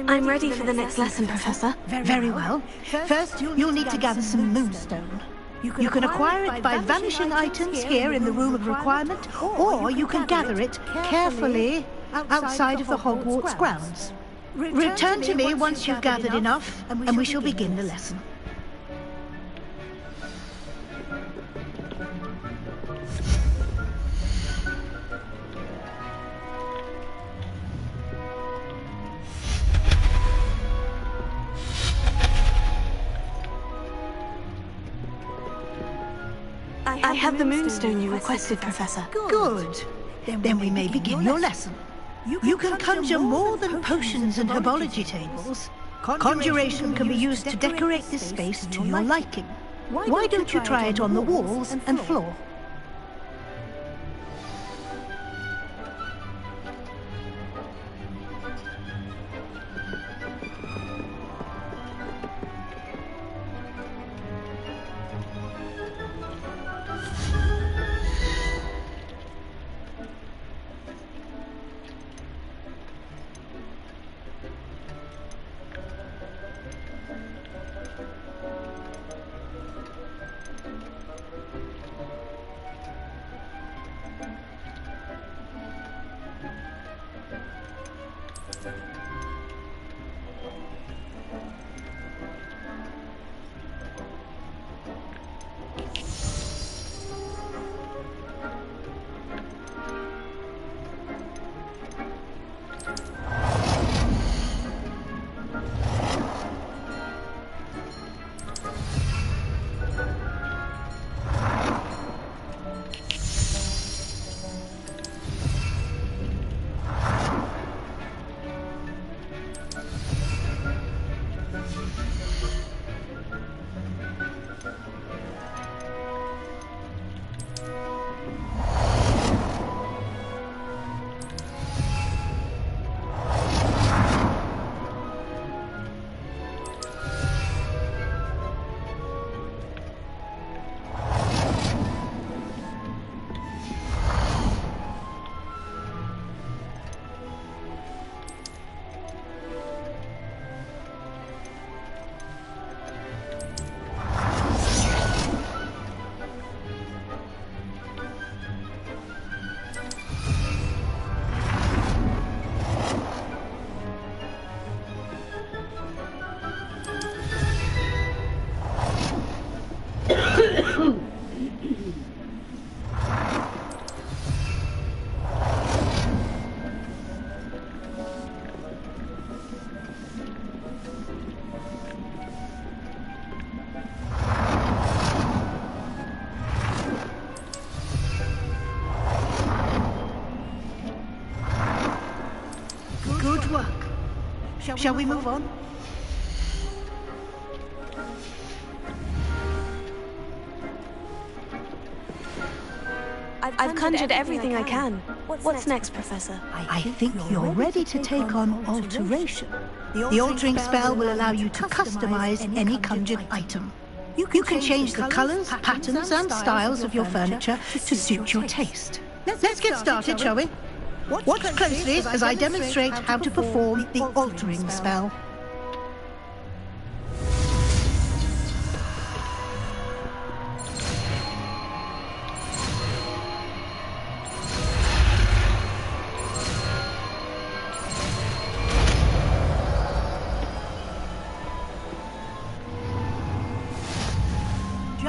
I'm ready for the next lesson, Professor. Very well. First, you'll need to gather some moonstone. You can acquire it by vanishing items here in the Room of Requirement, or you can gather it carefully outside of the Hogwarts grounds. Return to me once you've gathered enough, and we shall begin the lesson. I have the moonstone you requested, Professor. Good. Then we may begin your lesson. You can conjure more than potions and herbology tables. Conjuration can be used to decorate this space to your liking. Why don't you try it on the walls and floor? Shall we move on? I've conjured everything I can. What's next, Professor? I think you're ready to take on alteration. The altering spell will allow you to customize any conjured item. You can change the colors, patterns, and styles of your furniture to suit your taste. Let's get started, shall we? Watch closely as I demonstrate how to perform the altering spell.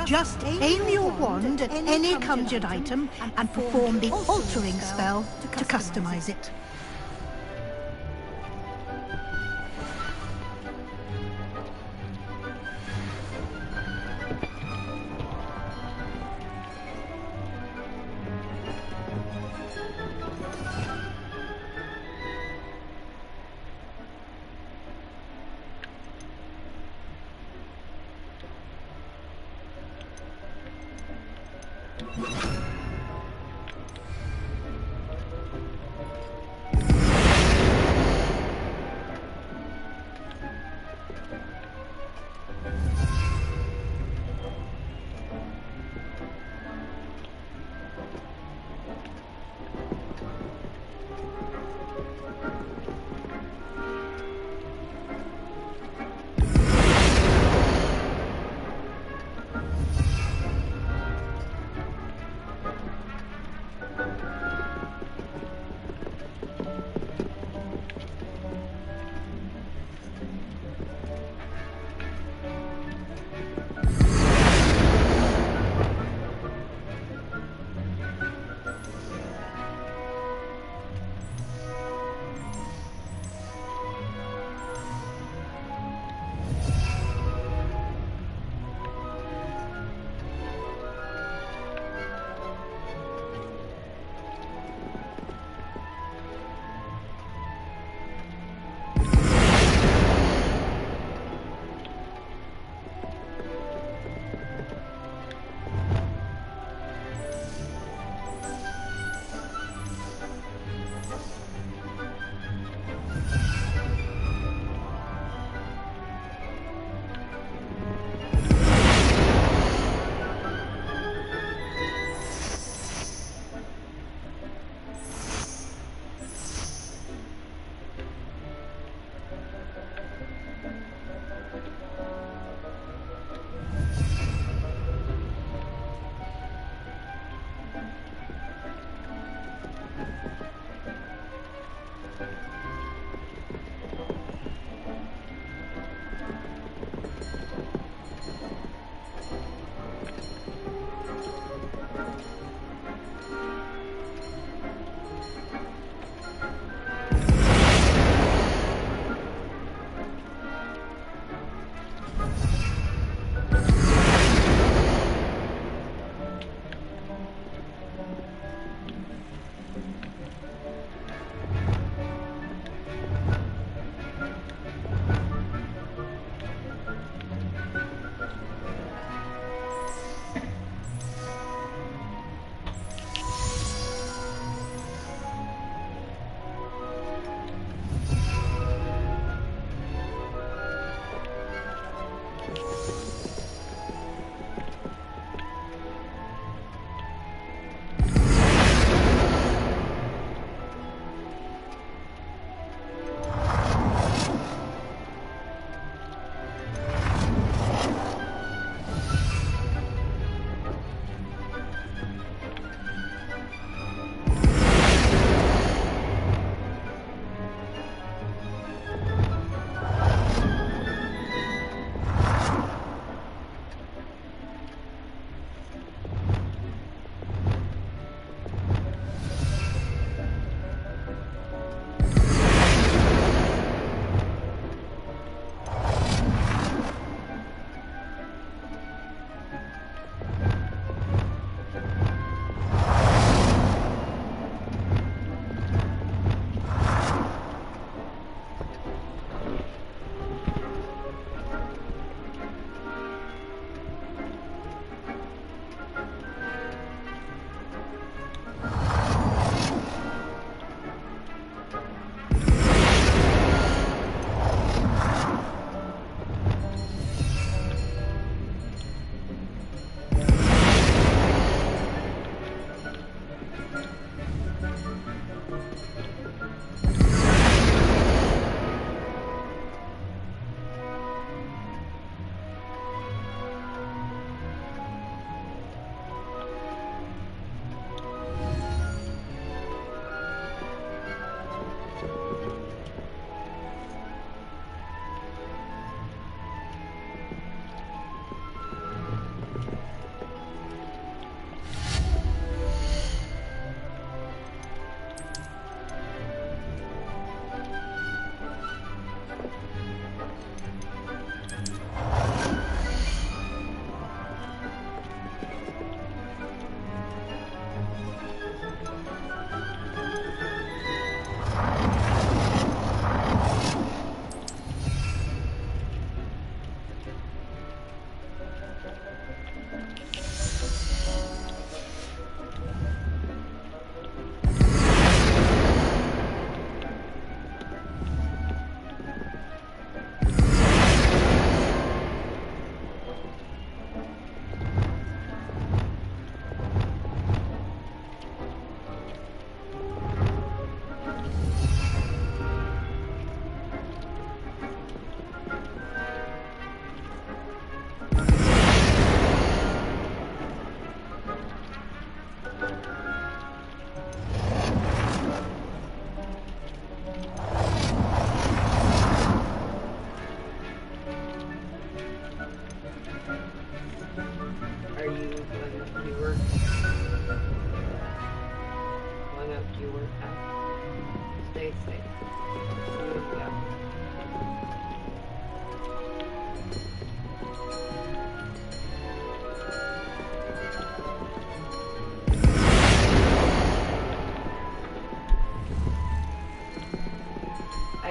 Just aim your wand at any conjured item and perform the altering spell to customize it.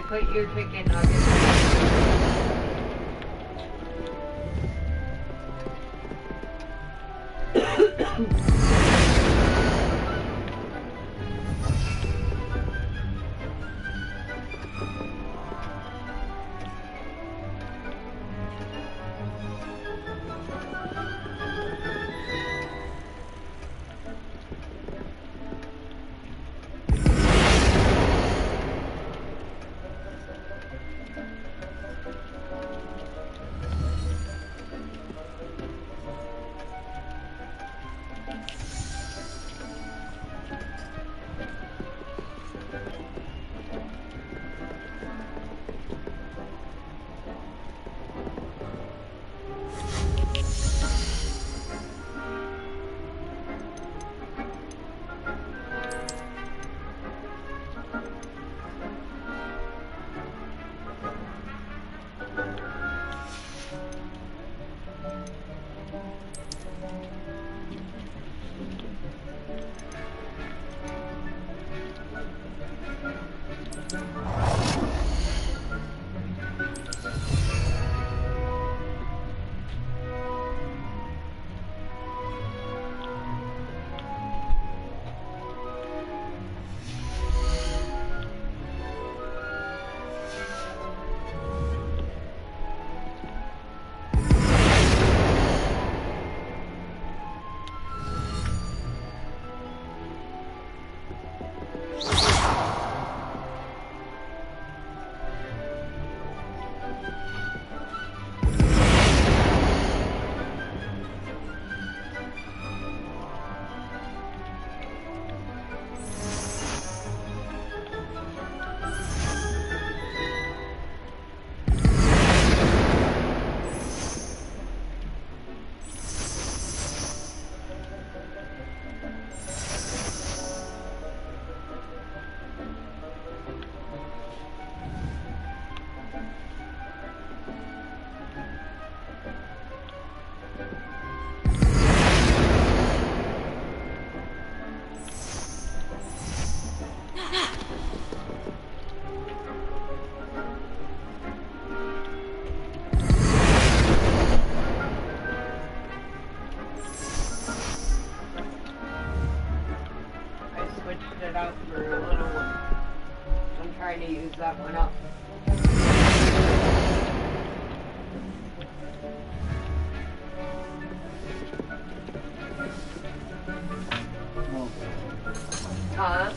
Put your chicken nuggets. switched it out for a little one. I'm trying to use that one up. Huh?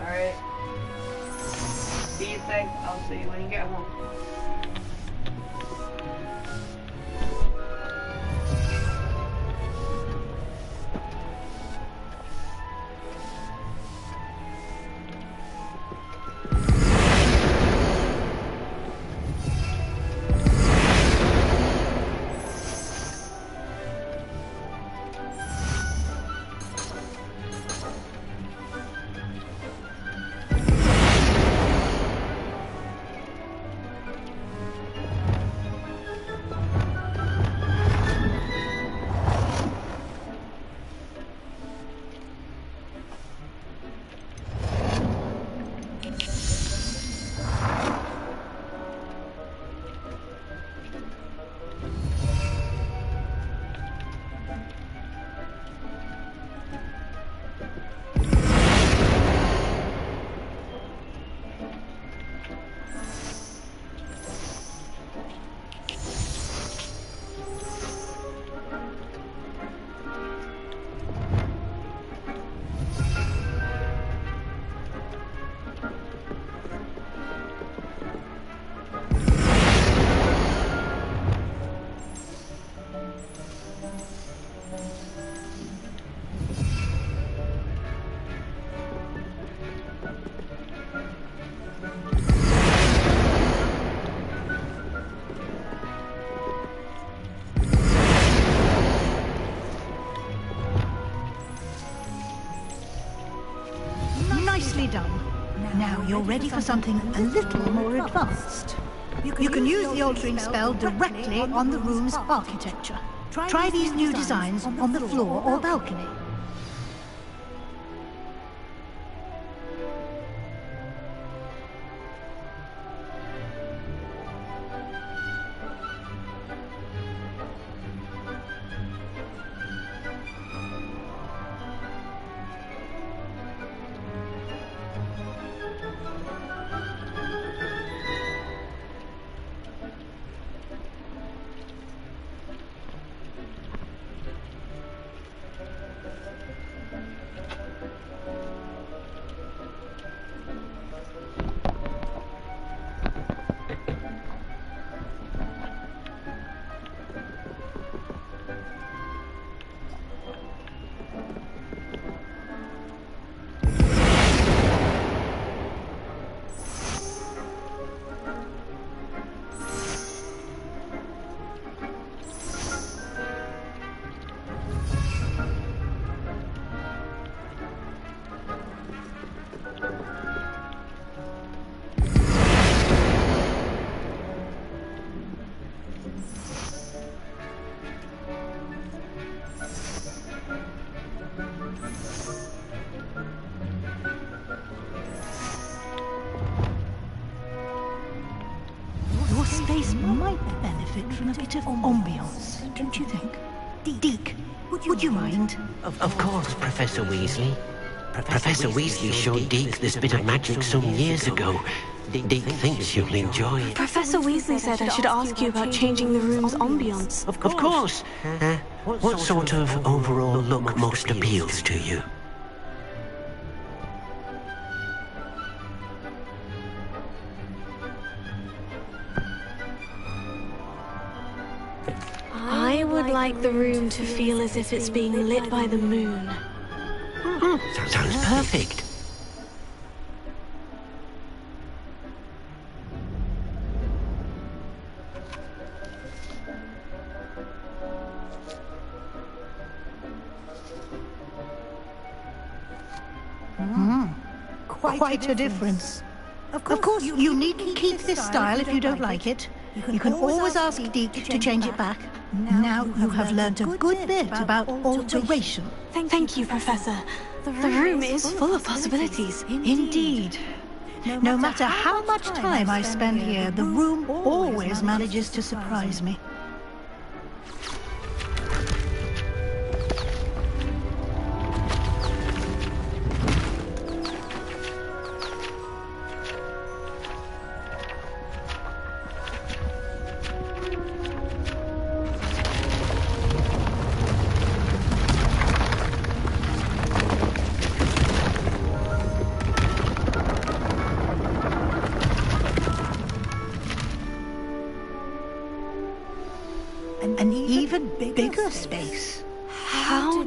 Alright. Be safe. I'll see you when you get home. Nicely done. Now you're ready for something a little more advanced. You can use the altering spell directly on the room's architecture. Try these new designs on the floor or balcony. Your space might benefit from a bit of ambiance, don't you think? Deke, would you mind? Of course, Professor Weasley. Professor Weasley showed Deke this bit of magic some years ago. Deke thinks you'll enjoy it. Professor Weasley said I should ask you about changing the room's ambience. Of course. What sort of overall look most appeals to you? I would like the room to feel as if it's being lit by the moon. Sounds perfect. Quite a difference. Of course, you needn't keep this style if you don't like it. You can always ask Deke to change it back. Now you have learnt a good bit about alteration. Thank you, Professor. The room is full of possibilities. Indeed. No matter how much time I spend here, the room always manages to surprise me.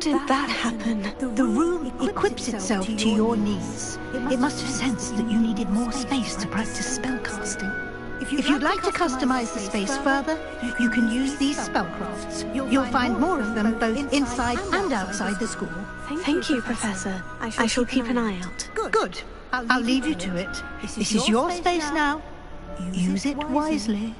did that happen? The room equips itself to your needs. It must have sensed that you needed more space to practice spellcasting. If you'd like to customize the space further, you can use these spellcrafts. You'll find more of them both inside and outside the school. Thank you, Professor. I shall keep an eye out. Good. I'll leave you to it. This is your space now. Use it wisely.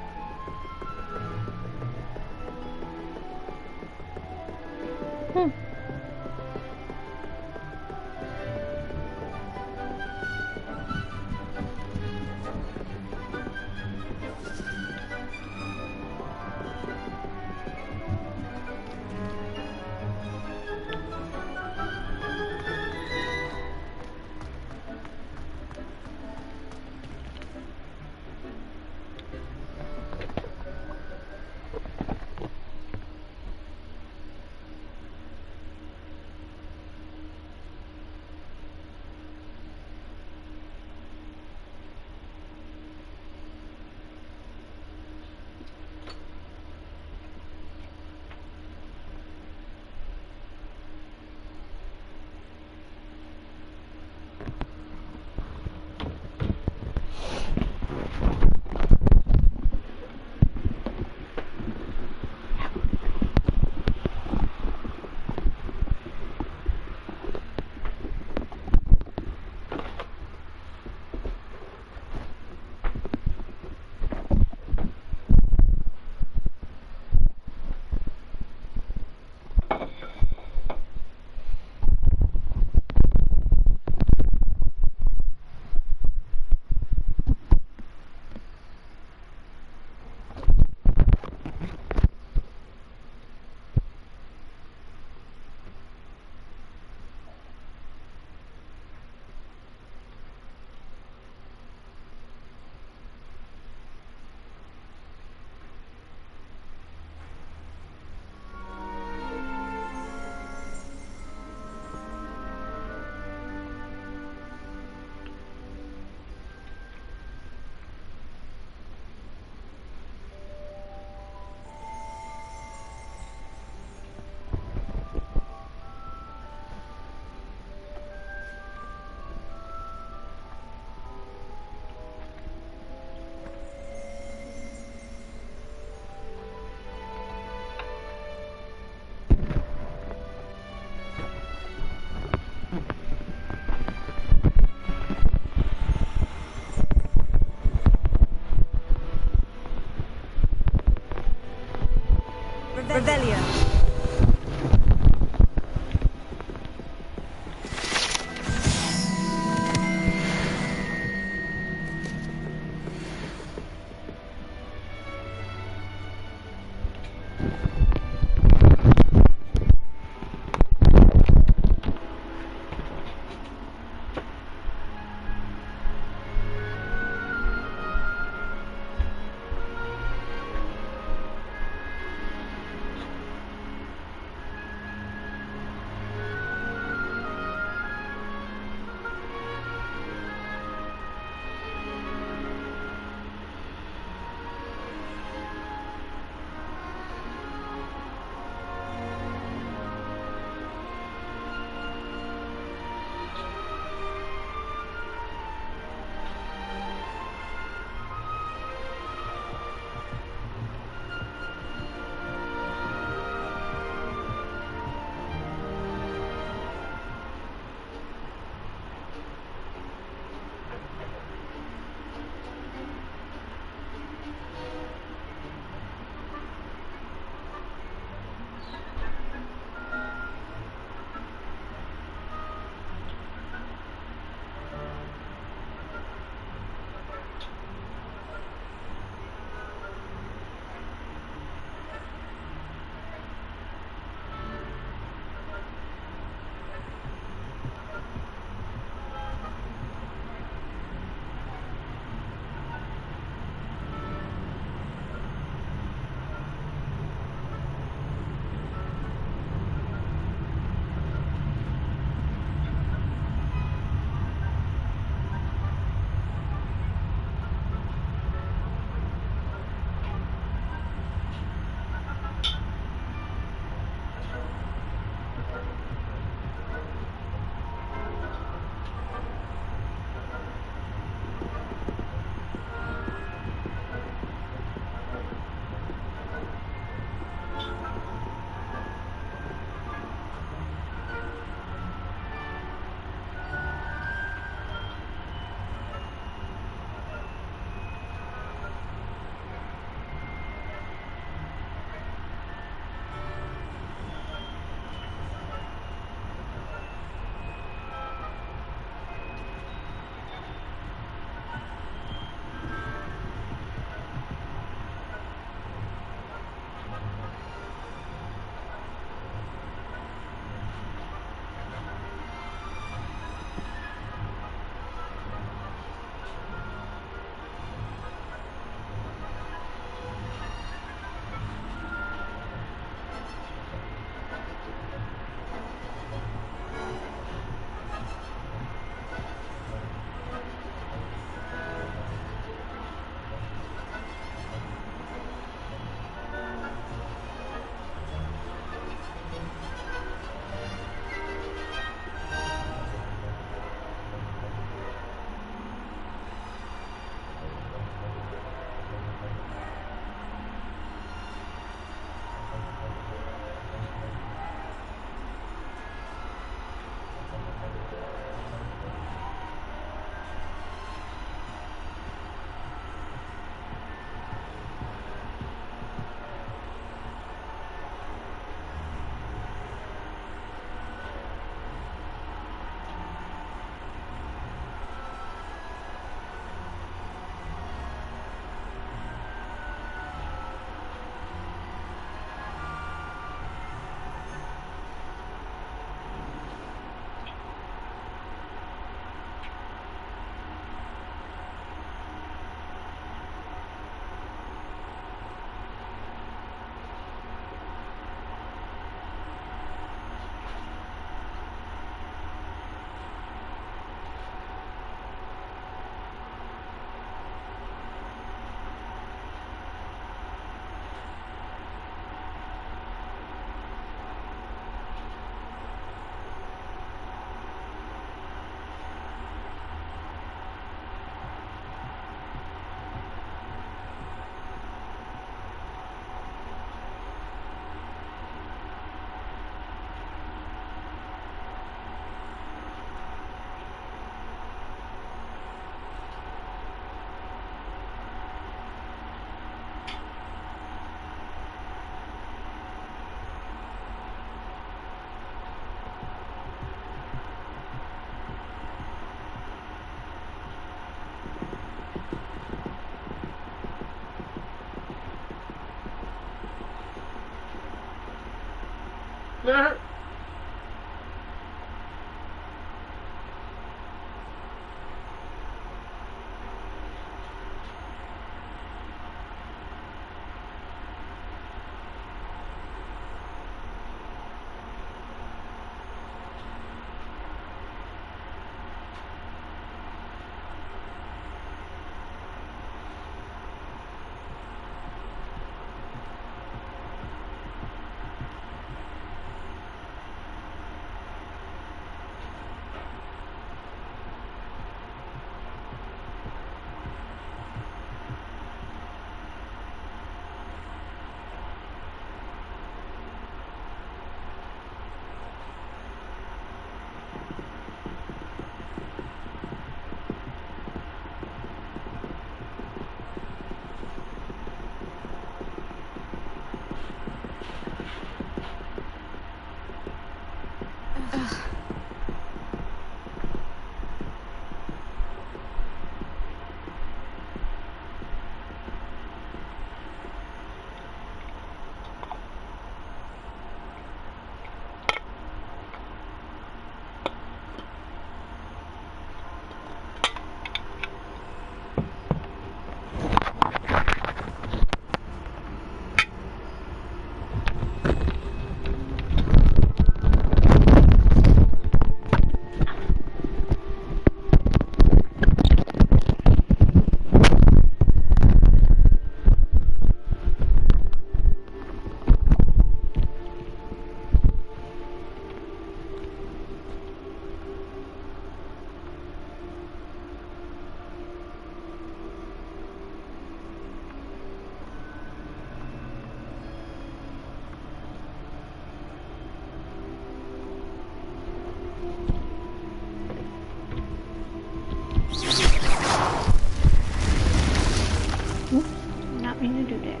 Not mean to do that.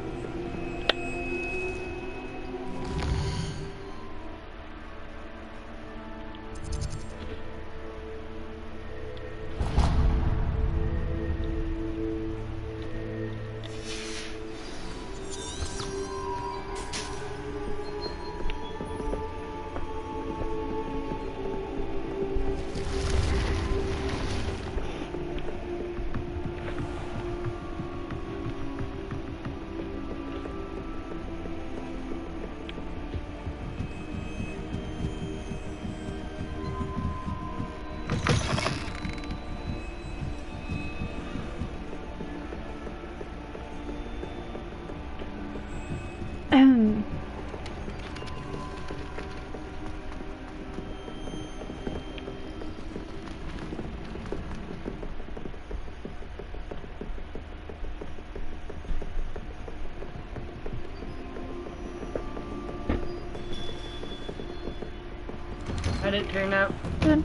How'd it turn out? Good.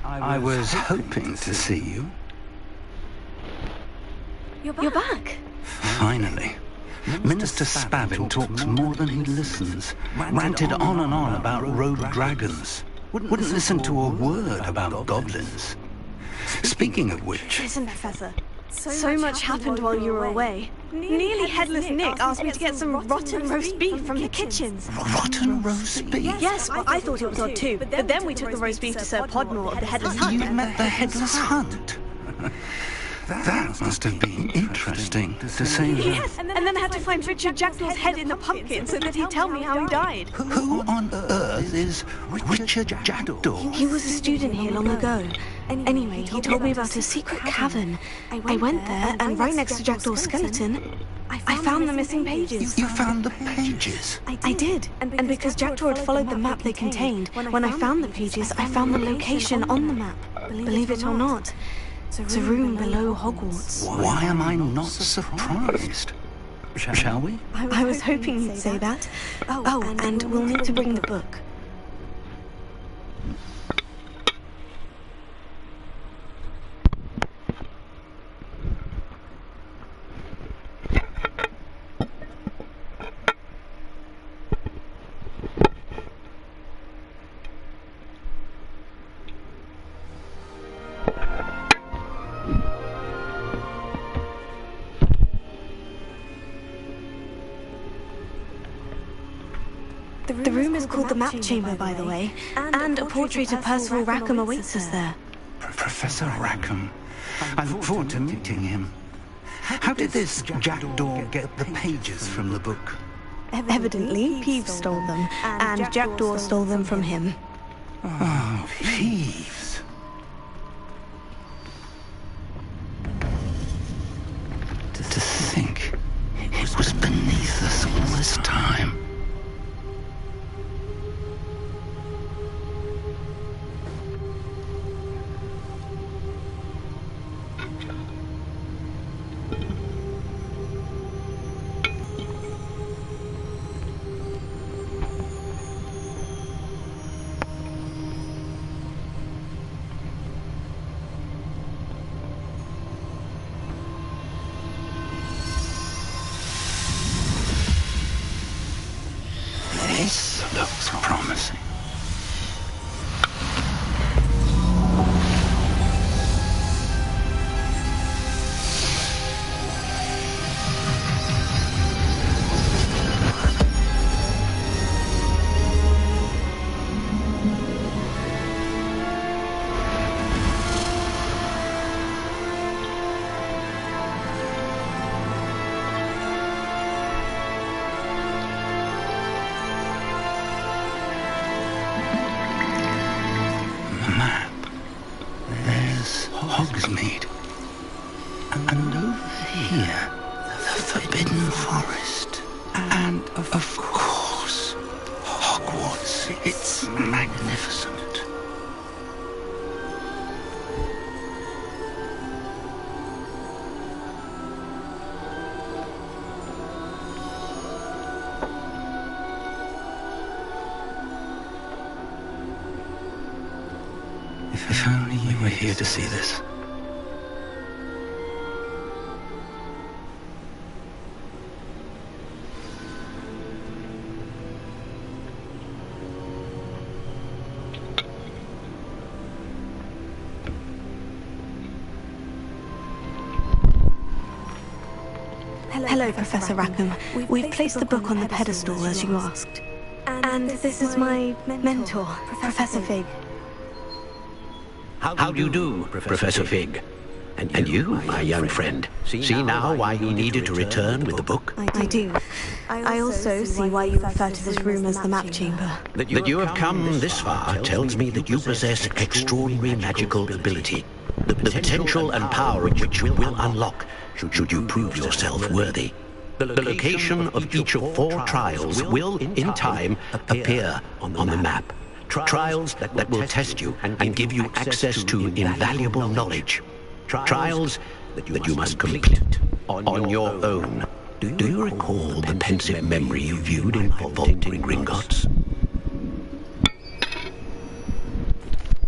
I was hoping to see you. You're back. Finally. Minister Spavin talks more than he listens. Ranted on and on about rogue dragons. Wouldn't listen to a word about goblins. Speaking of which... Listen, Professor. So much happened while you were away. Nearly Headless Nick asked me to get some rotten roast beef from the kitchens. Rotten roast beef? Yes, well, I thought it was odd too. But then we took the roast beef to Sir Podmore of the Headless Hunt. You met the Headless Hunt? That must have been interesting, to say the... Yes, and then I had to find Richard Jackdaw's head in the pumpkin so that he'd tell me how he died. Who on earth is Richard Jackdaw? He was a student here long ago. Anyway, he told me about a secret cavern. I went there, and right next to Jackdaw's skeleton, I found the missing pages. You found the pages? I did. And because Jackdaw had followed the map they contained, when I found the pages, I found the location on the map. Believe it or not. It's a room below Hogwarts. Why am I not surprised? Shall we? I was hoping you'd say that. Oh, and we'll need to bring the book. The room is called the Map Chamber, by the way, and a portrait of Percival Rackham awaits us there. Professor Rackham. I look forward to meeting him. How did this jackdaw get the pages from the book? Evidently, Peeves stole them, and Jackdaw stole them from him. Oh, Peeves. To think it was beneath us all this time. This looks promising. Hogsmeade. And over here, the Forbidden Forest. And, of course, Hogwarts. It's magnificent. If only you were here to see this. Hello, Professor Rackham. We've placed the book on the pedestal, as you asked. And this is my mentor, Professor Fig. How do you do, Professor Fig? And you, my young friend, see now why you needed to return with the book? I do. I also see why you refer to this room as the Map Chamber. That you have come this far tells me that you possess extraordinary magical ability, the potential and power of which will unlock should you prove yourself worthy. The location of each of 4 trials will, in time, appear on the map. Trials that will test you and give you access to invaluable knowledge. Trials that you must complete on your own. Do you recall the pensive memory you viewed in vaulting Gringotts?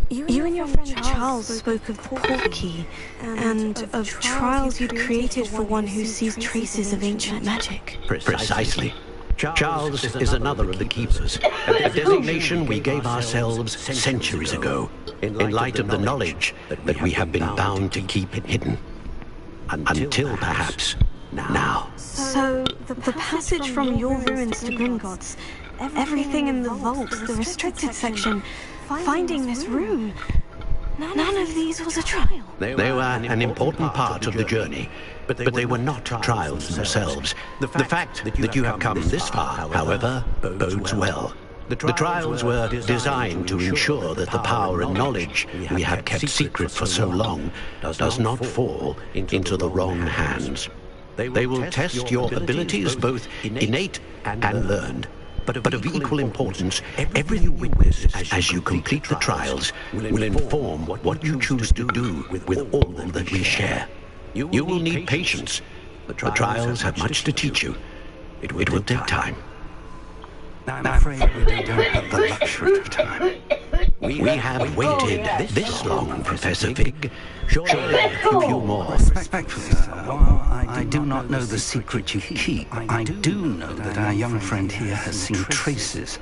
You and your friend Charles spoke of Porky, and of trials you'd created for one who sees traces of ancient magic. Precisely. Charles is another of the keepers, a designation we gave ourselves centuries ago, in light of the knowledge that we have been bound to keep hidden. Until perhaps now. So, the passage from your ruins to Gringotts, everything in the vault, the restricted section, finding this room, none of these was a trial. They were an important part of the journey, but they were not trials themselves. The fact that you have come this far, however, bodes well. The trials were designed to ensure that the power and knowledge we have kept secret for so long does not fall into the wrong hands. They will test your abilities, both innate and learned. But of equal importance, everything you witness as you complete the trials will inform what you choose to do with all that we share. You will need patience. The trials have much to teach you. It will take time. I'm afraid we don't have the luxury of time. We have waited this long, Professor Fig. Surely a few more. Respectfully, sir, while I do not know the secret you keep, I do know that our young friend here has seen traces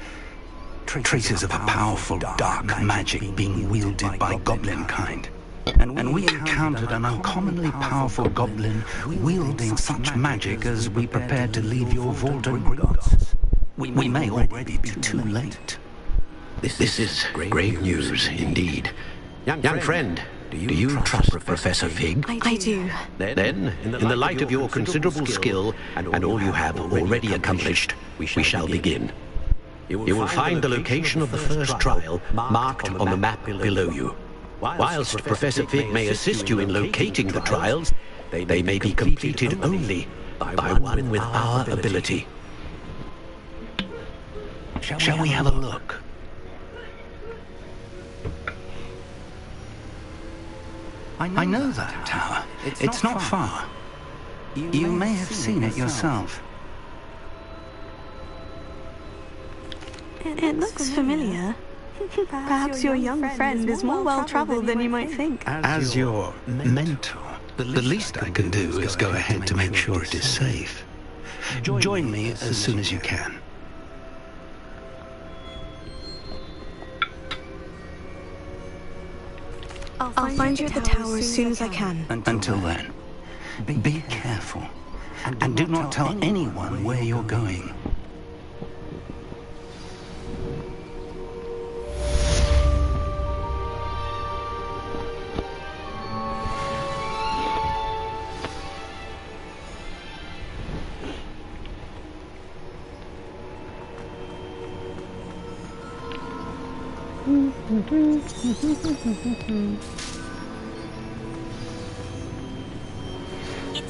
of a powerful dark magic being wielded by goblin kind. And we encountered an uncommonly powerful goblin wielding such magic as we prepared to leave your vault at Gringotts. we may already be too late. This is grave news indeed. Young friend, do you trust Professor Fig? I do. Then, in the light of your considerable skill and all you have already accomplished, we shall begin. You will find the location of the first trial marked on the map below you. Whilst Professor Fig may assist you in locating the trials, they may be completed only by one with our ability. Shall we have a look? I know that tower. It's not far. You may have seen it yourself. It looks familiar. Perhaps your young friend is more well-traveled than you might think. As your mentor, the least I can do is go ahead to make sure it is safe. Join me as soon as you can. I'll find you at the tower as soon as I can. Until then, be careful. And do not tell anyone where you're going.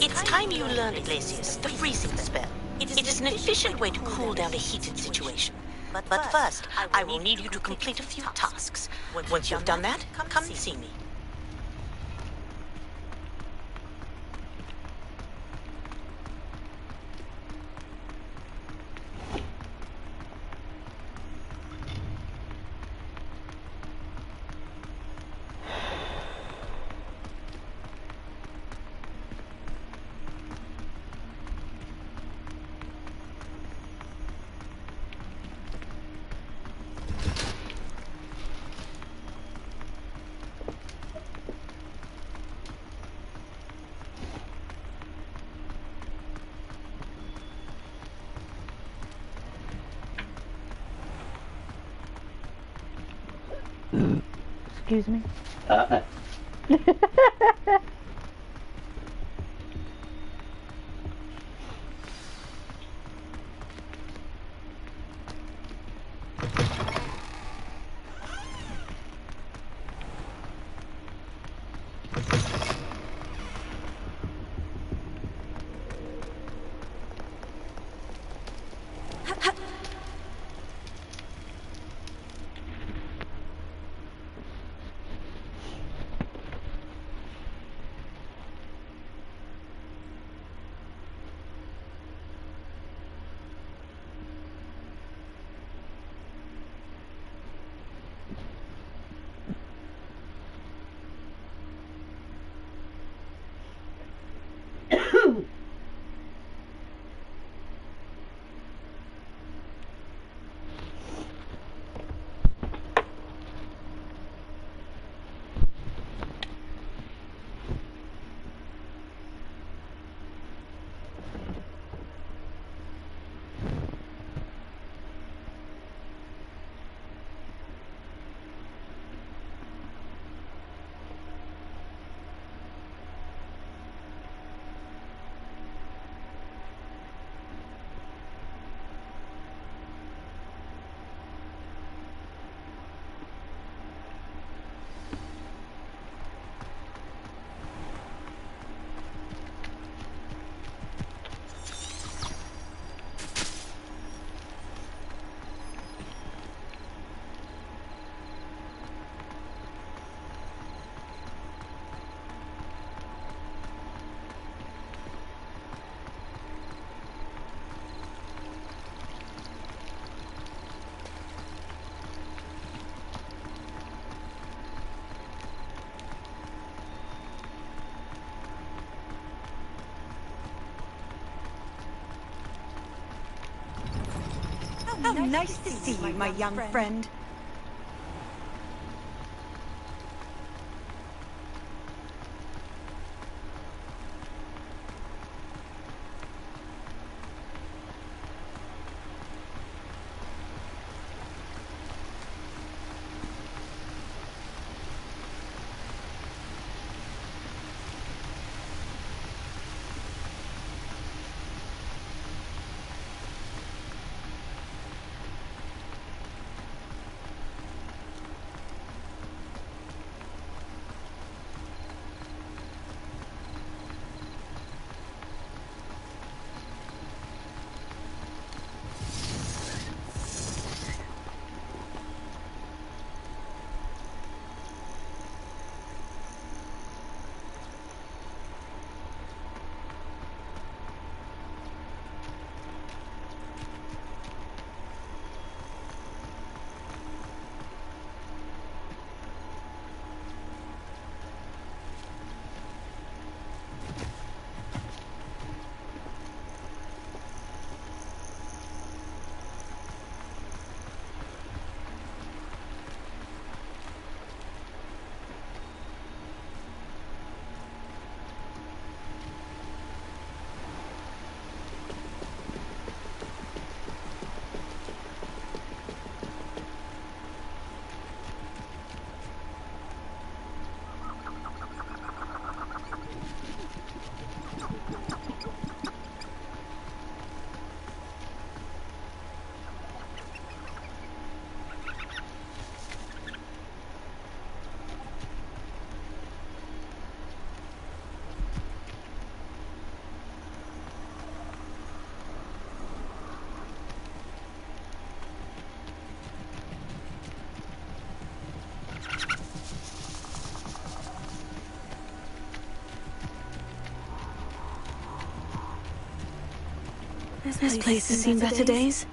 It's time you learned, Glacius, the freezing spell. It is an efficient way to cool down a heated situation. But first, I will need you to complete a few tasks. Once you've done that, come and see me. Excuse me? How nice to see you, my young friend. This place has seen better days.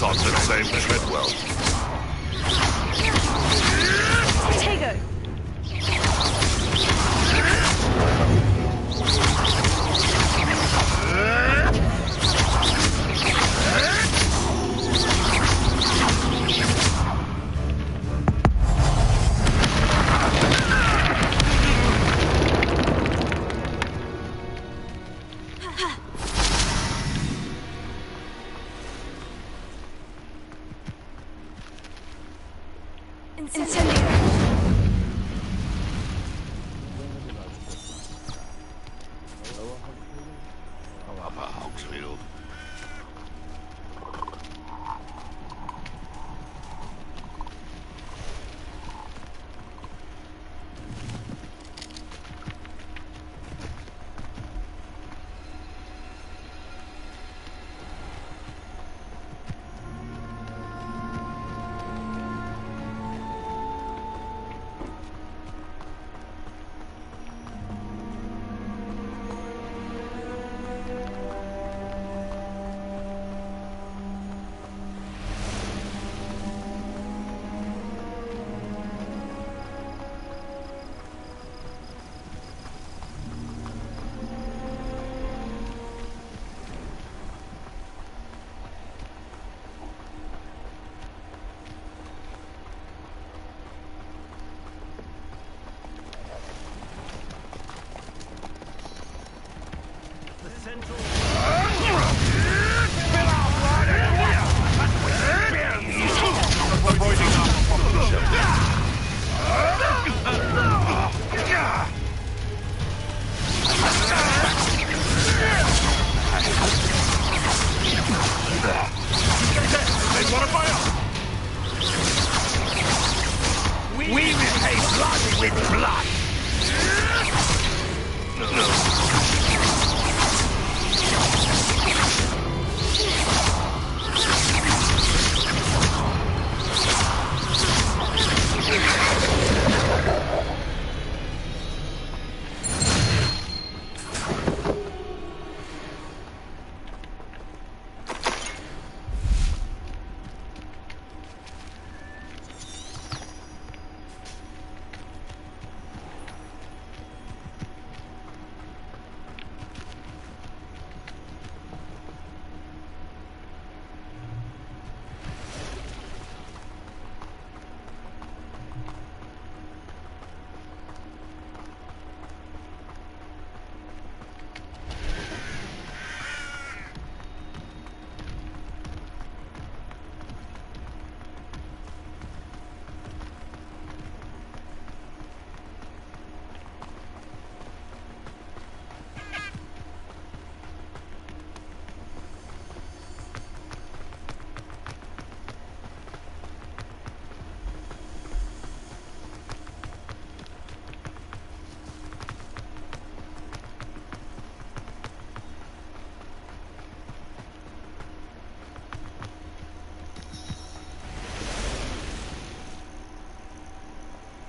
sod that saved Treadwell. Tego! We repay blood with blood!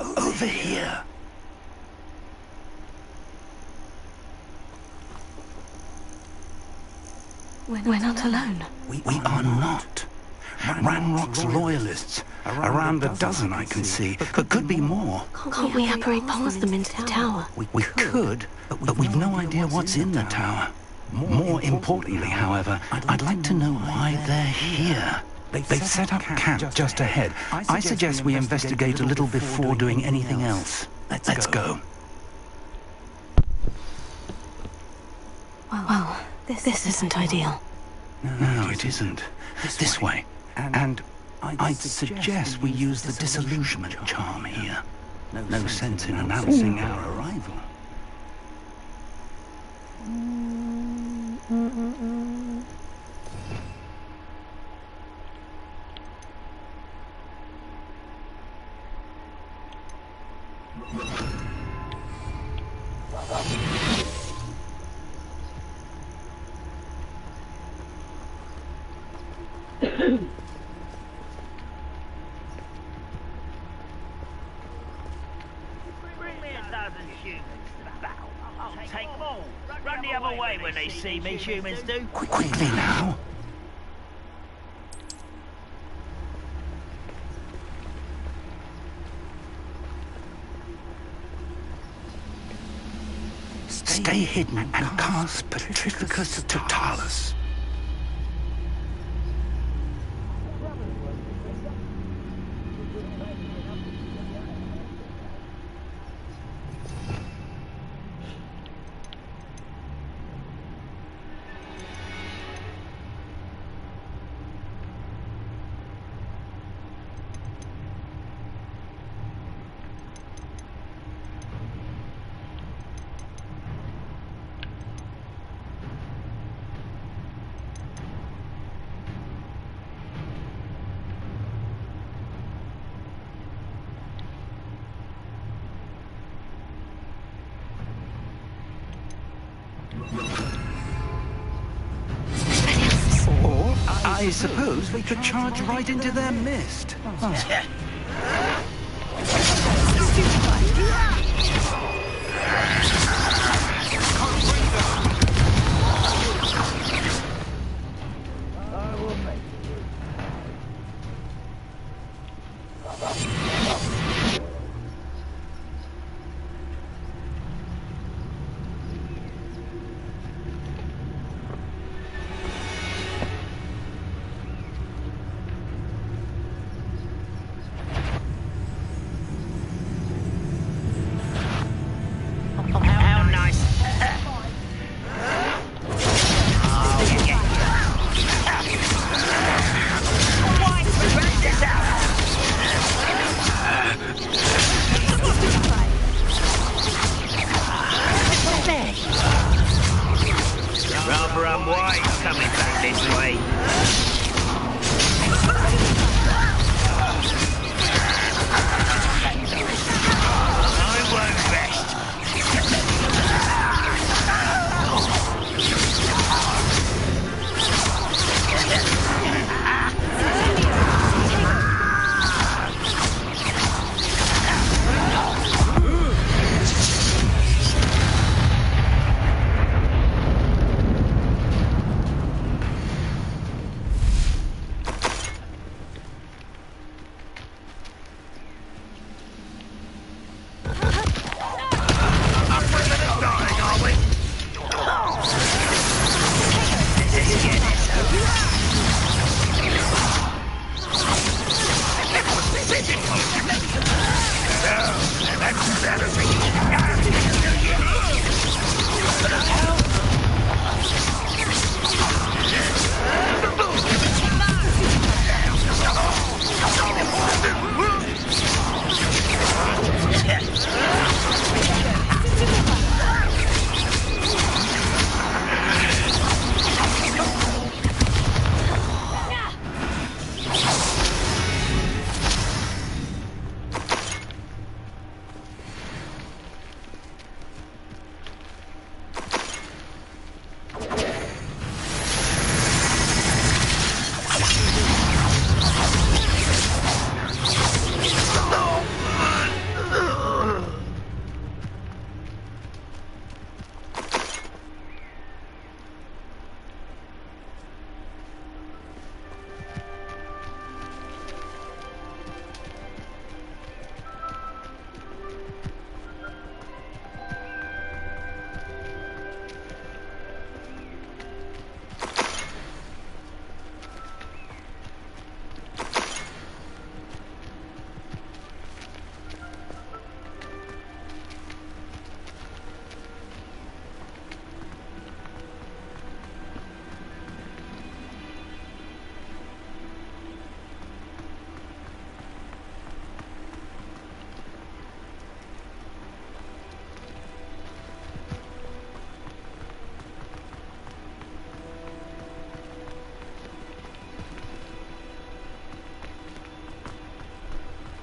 Over here. We're not alone. We are not. Ranrock's loyalists. Around a dozen I can see, but could be more. Can't we apparate past them into the tower? We could, but we've no idea what's in the tower. More importantly, however, I'd like to know why they're here. They've set up camp just ahead. I suggest we investigate a little before doing anything else. Let's go. Well, this isn't ideal. No, it isn't. This way. And I'd suggest we use the disillusionment charm here. No sense in announcing our arrival. When they see me, humans do. Quickly now. Stay hidden and cast Petrificus Totalis. Or, I suppose we could charge right into their mist. How nice. Rather unwise coming back this way. I won't rest.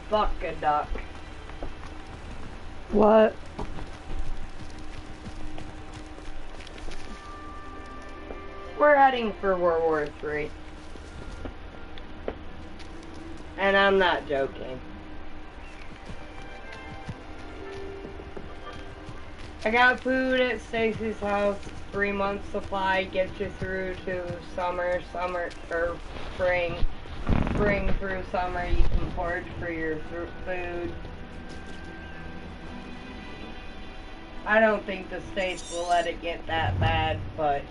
Fuck a duck. What? We're heading for World War III. And I'm not joking. I got food at Stacy's house. 3 months supply gets you through to summer, or spring. Spring through summer, you can forage for your food. I don't think the states will let it get that bad, but...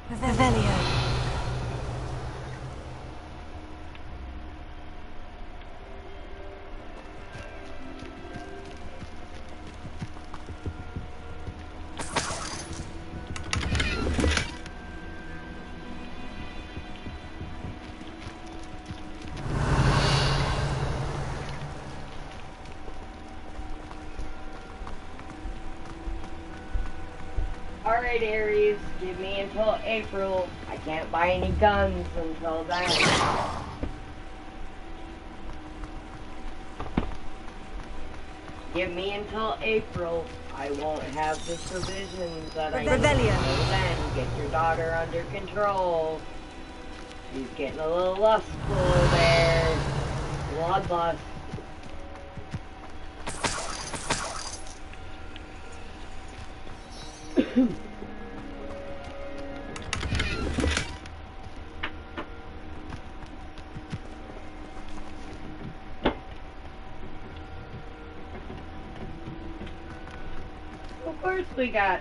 Revelio. Alright, Aries, give me until April. I can't buy any guns until then. Give me until April. I won't have the provisions that I need. Until then, get your daughter under control. She's getting a little lustful there. Bloodlust. Of course we got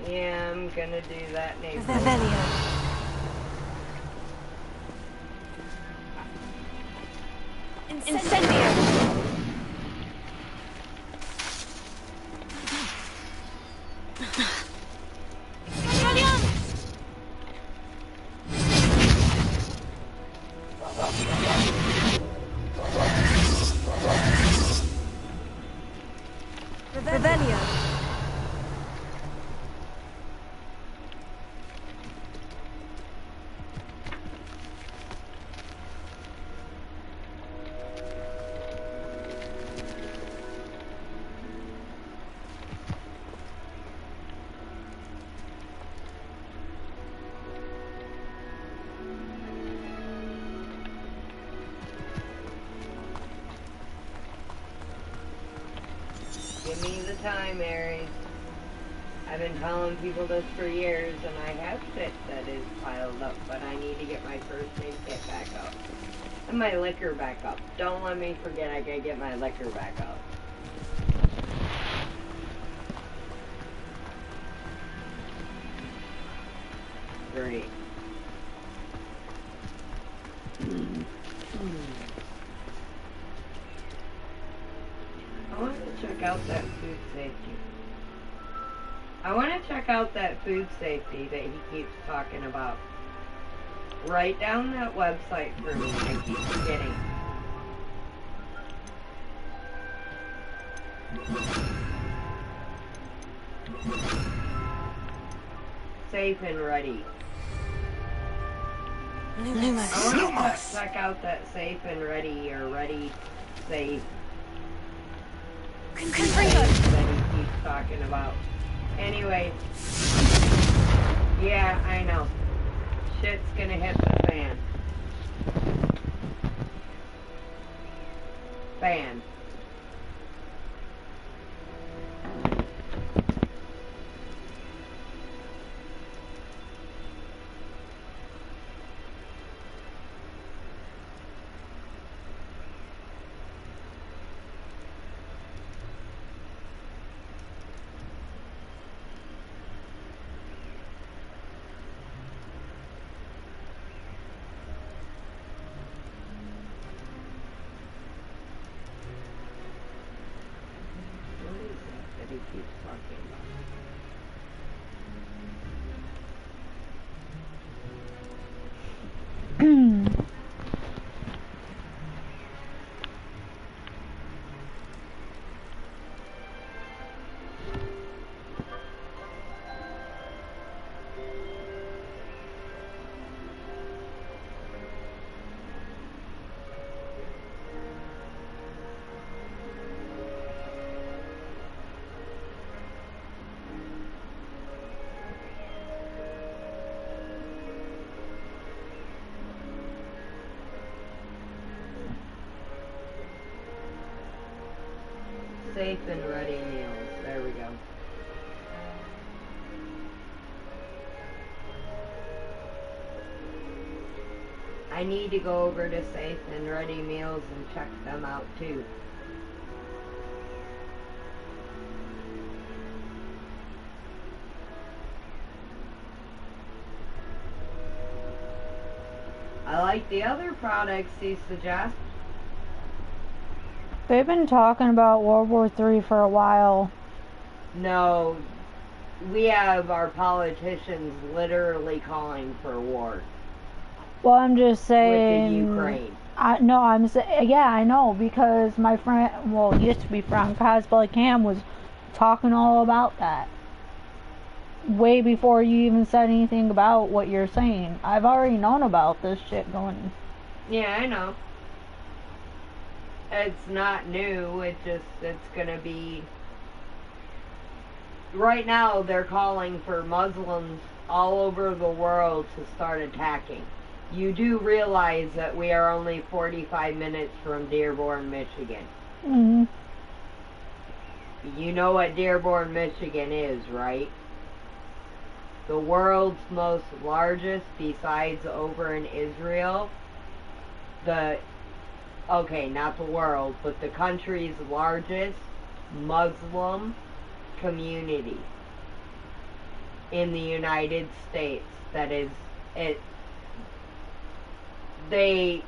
yeah, I'm gonna do that name. Incendio. Revelio. Give me the time, Aries. I've been telling people this for years, and I have shit that is piled up, but I need to get my first aid kit back up. And my liquor back up. Don't let me forget I gotta get my liquor back up. Great. I want to check out that food safety. I want to check out that food safety that he keeps talking about. Write down that website for me. I keep forgetting. Safe and ready. I want to check out that safe and ready, or ready, safe. Safe that he keeps talking about. Anyway. Yeah, I know. Shit's gonna hit the fan. Fan. He keeps talking about. safe and ready meals. There we go. I need to go over to safe and ready meals and check them out too. I like the other products he suggests. They've been talking about World War III for a while. No, we have our politicians literally calling for war. Well, I'm just saying. With the Ukraine. I'm saying, yeah, I know, because my friend, well, used to be friend, Cosplay Cam was talking all about that. Way before you even said anything about what you're saying. I've already known about this shit going. Yeah, I know. It's not new, it's gonna be... Right now, they're calling for Muslims all over the world to start attacking. You do realize that we are only 45 minutes from Dearborn, Michigan. Mm-hmm. You know what Dearborn, Michigan is, right? The world's most largest, besides over in Israel, okay, not the world, but the country's largest Muslim community in the United States. That is, they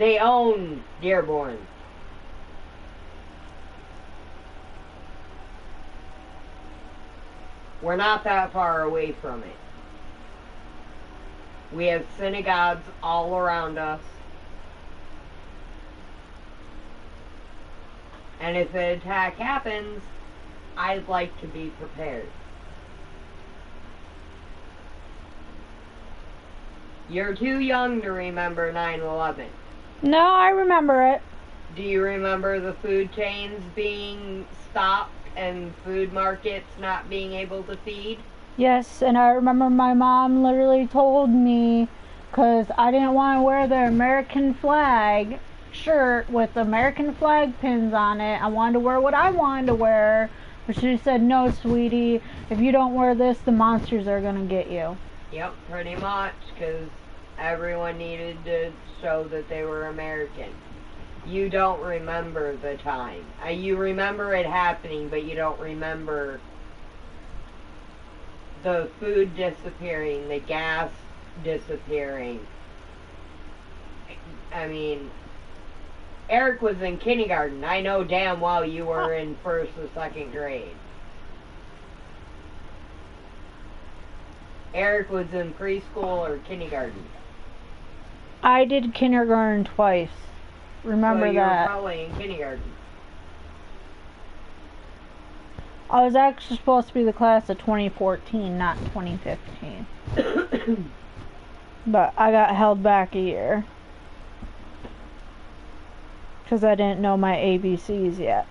own Dearborn. We're not that far away from it. We have synagogues all around us. And if an attack happens, I'd like to be prepared. You're too young to remember 9/11. No, I remember it. Do you remember the food chains being stopped and food markets not being able to feed? Yes, and I remember my mom literally told me, because I didn't want to wear the American flag shirt with American flag pins on it. I wanted to wear what I wanted to wear. But she said, no, sweetie, if you don't wear this, the monsters are going to get you. Yep, pretty much, because everyone needed to show that they were American. You don't remember the time. You remember it happening, but you don't remember the food disappearing, the gas disappearing. I mean, Eric was in kindergarten. I know damn well you were in 1st or 2nd grade. Eric was in preschool or kindergarten. I did kindergarten twice. Remember so you that. were probably in kindergarten. I was actually supposed to be the class of 2014, not 2015. But I got held back a year. Because I didn't know my ABCs yet.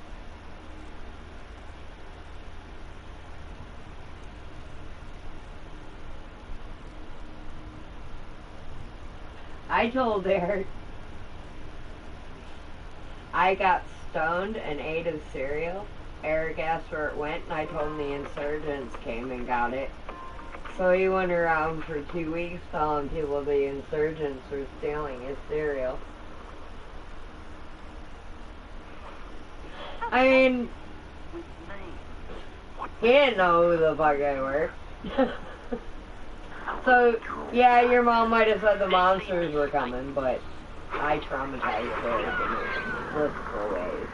I told Eric I got stoned and ate his cereal. Eric asked where it went, and I told him the insurgents came and got it. So he went around for 2 weeks telling people the insurgents were stealing his cereal. I mean, he didn't know who the fuck they were. So, yeah, your mom might have said the monsters were coming, but I traumatized her in blissful ways.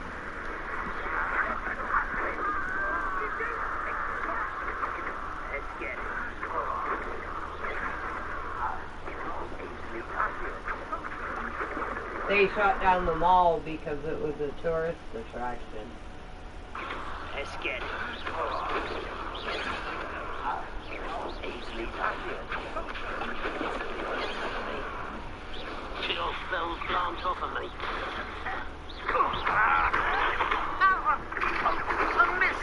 They shut down the mall because it was a tourist attraction. Let's get it. Kill those plants off of me. A miss.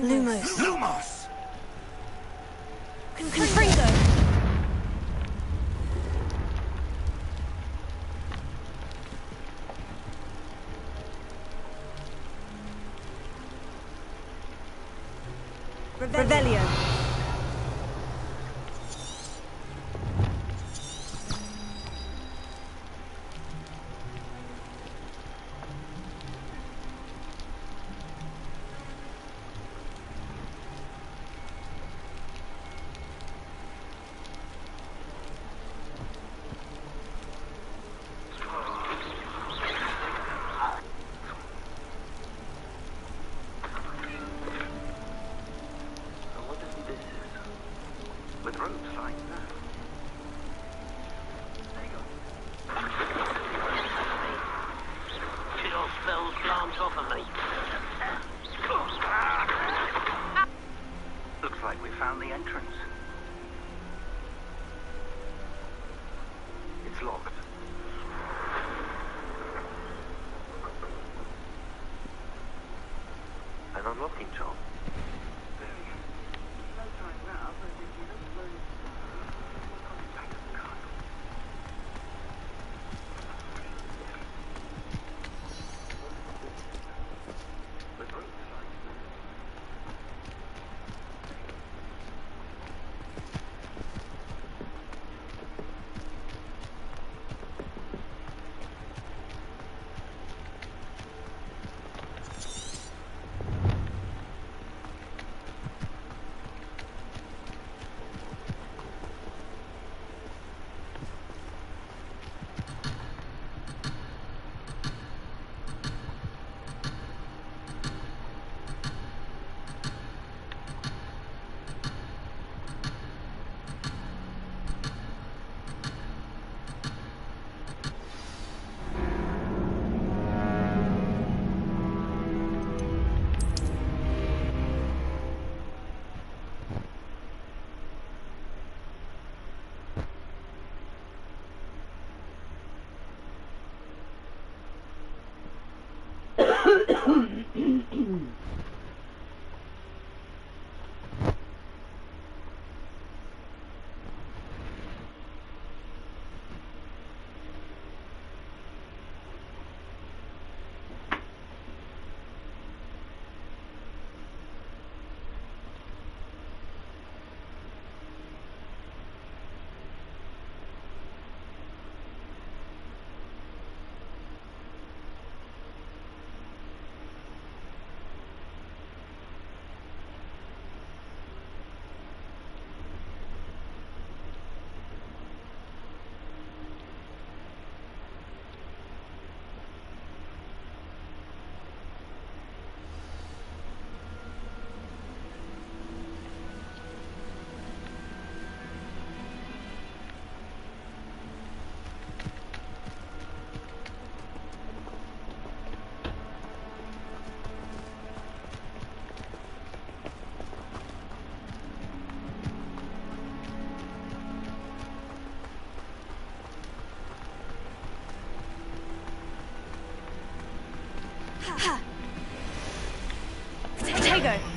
Lumos. Lumos! Confringo. Revelio. With ropes like that. There you go. Get off those plants off of me. Looks like we found the entrance. It's locked. An unlocking job. Potato.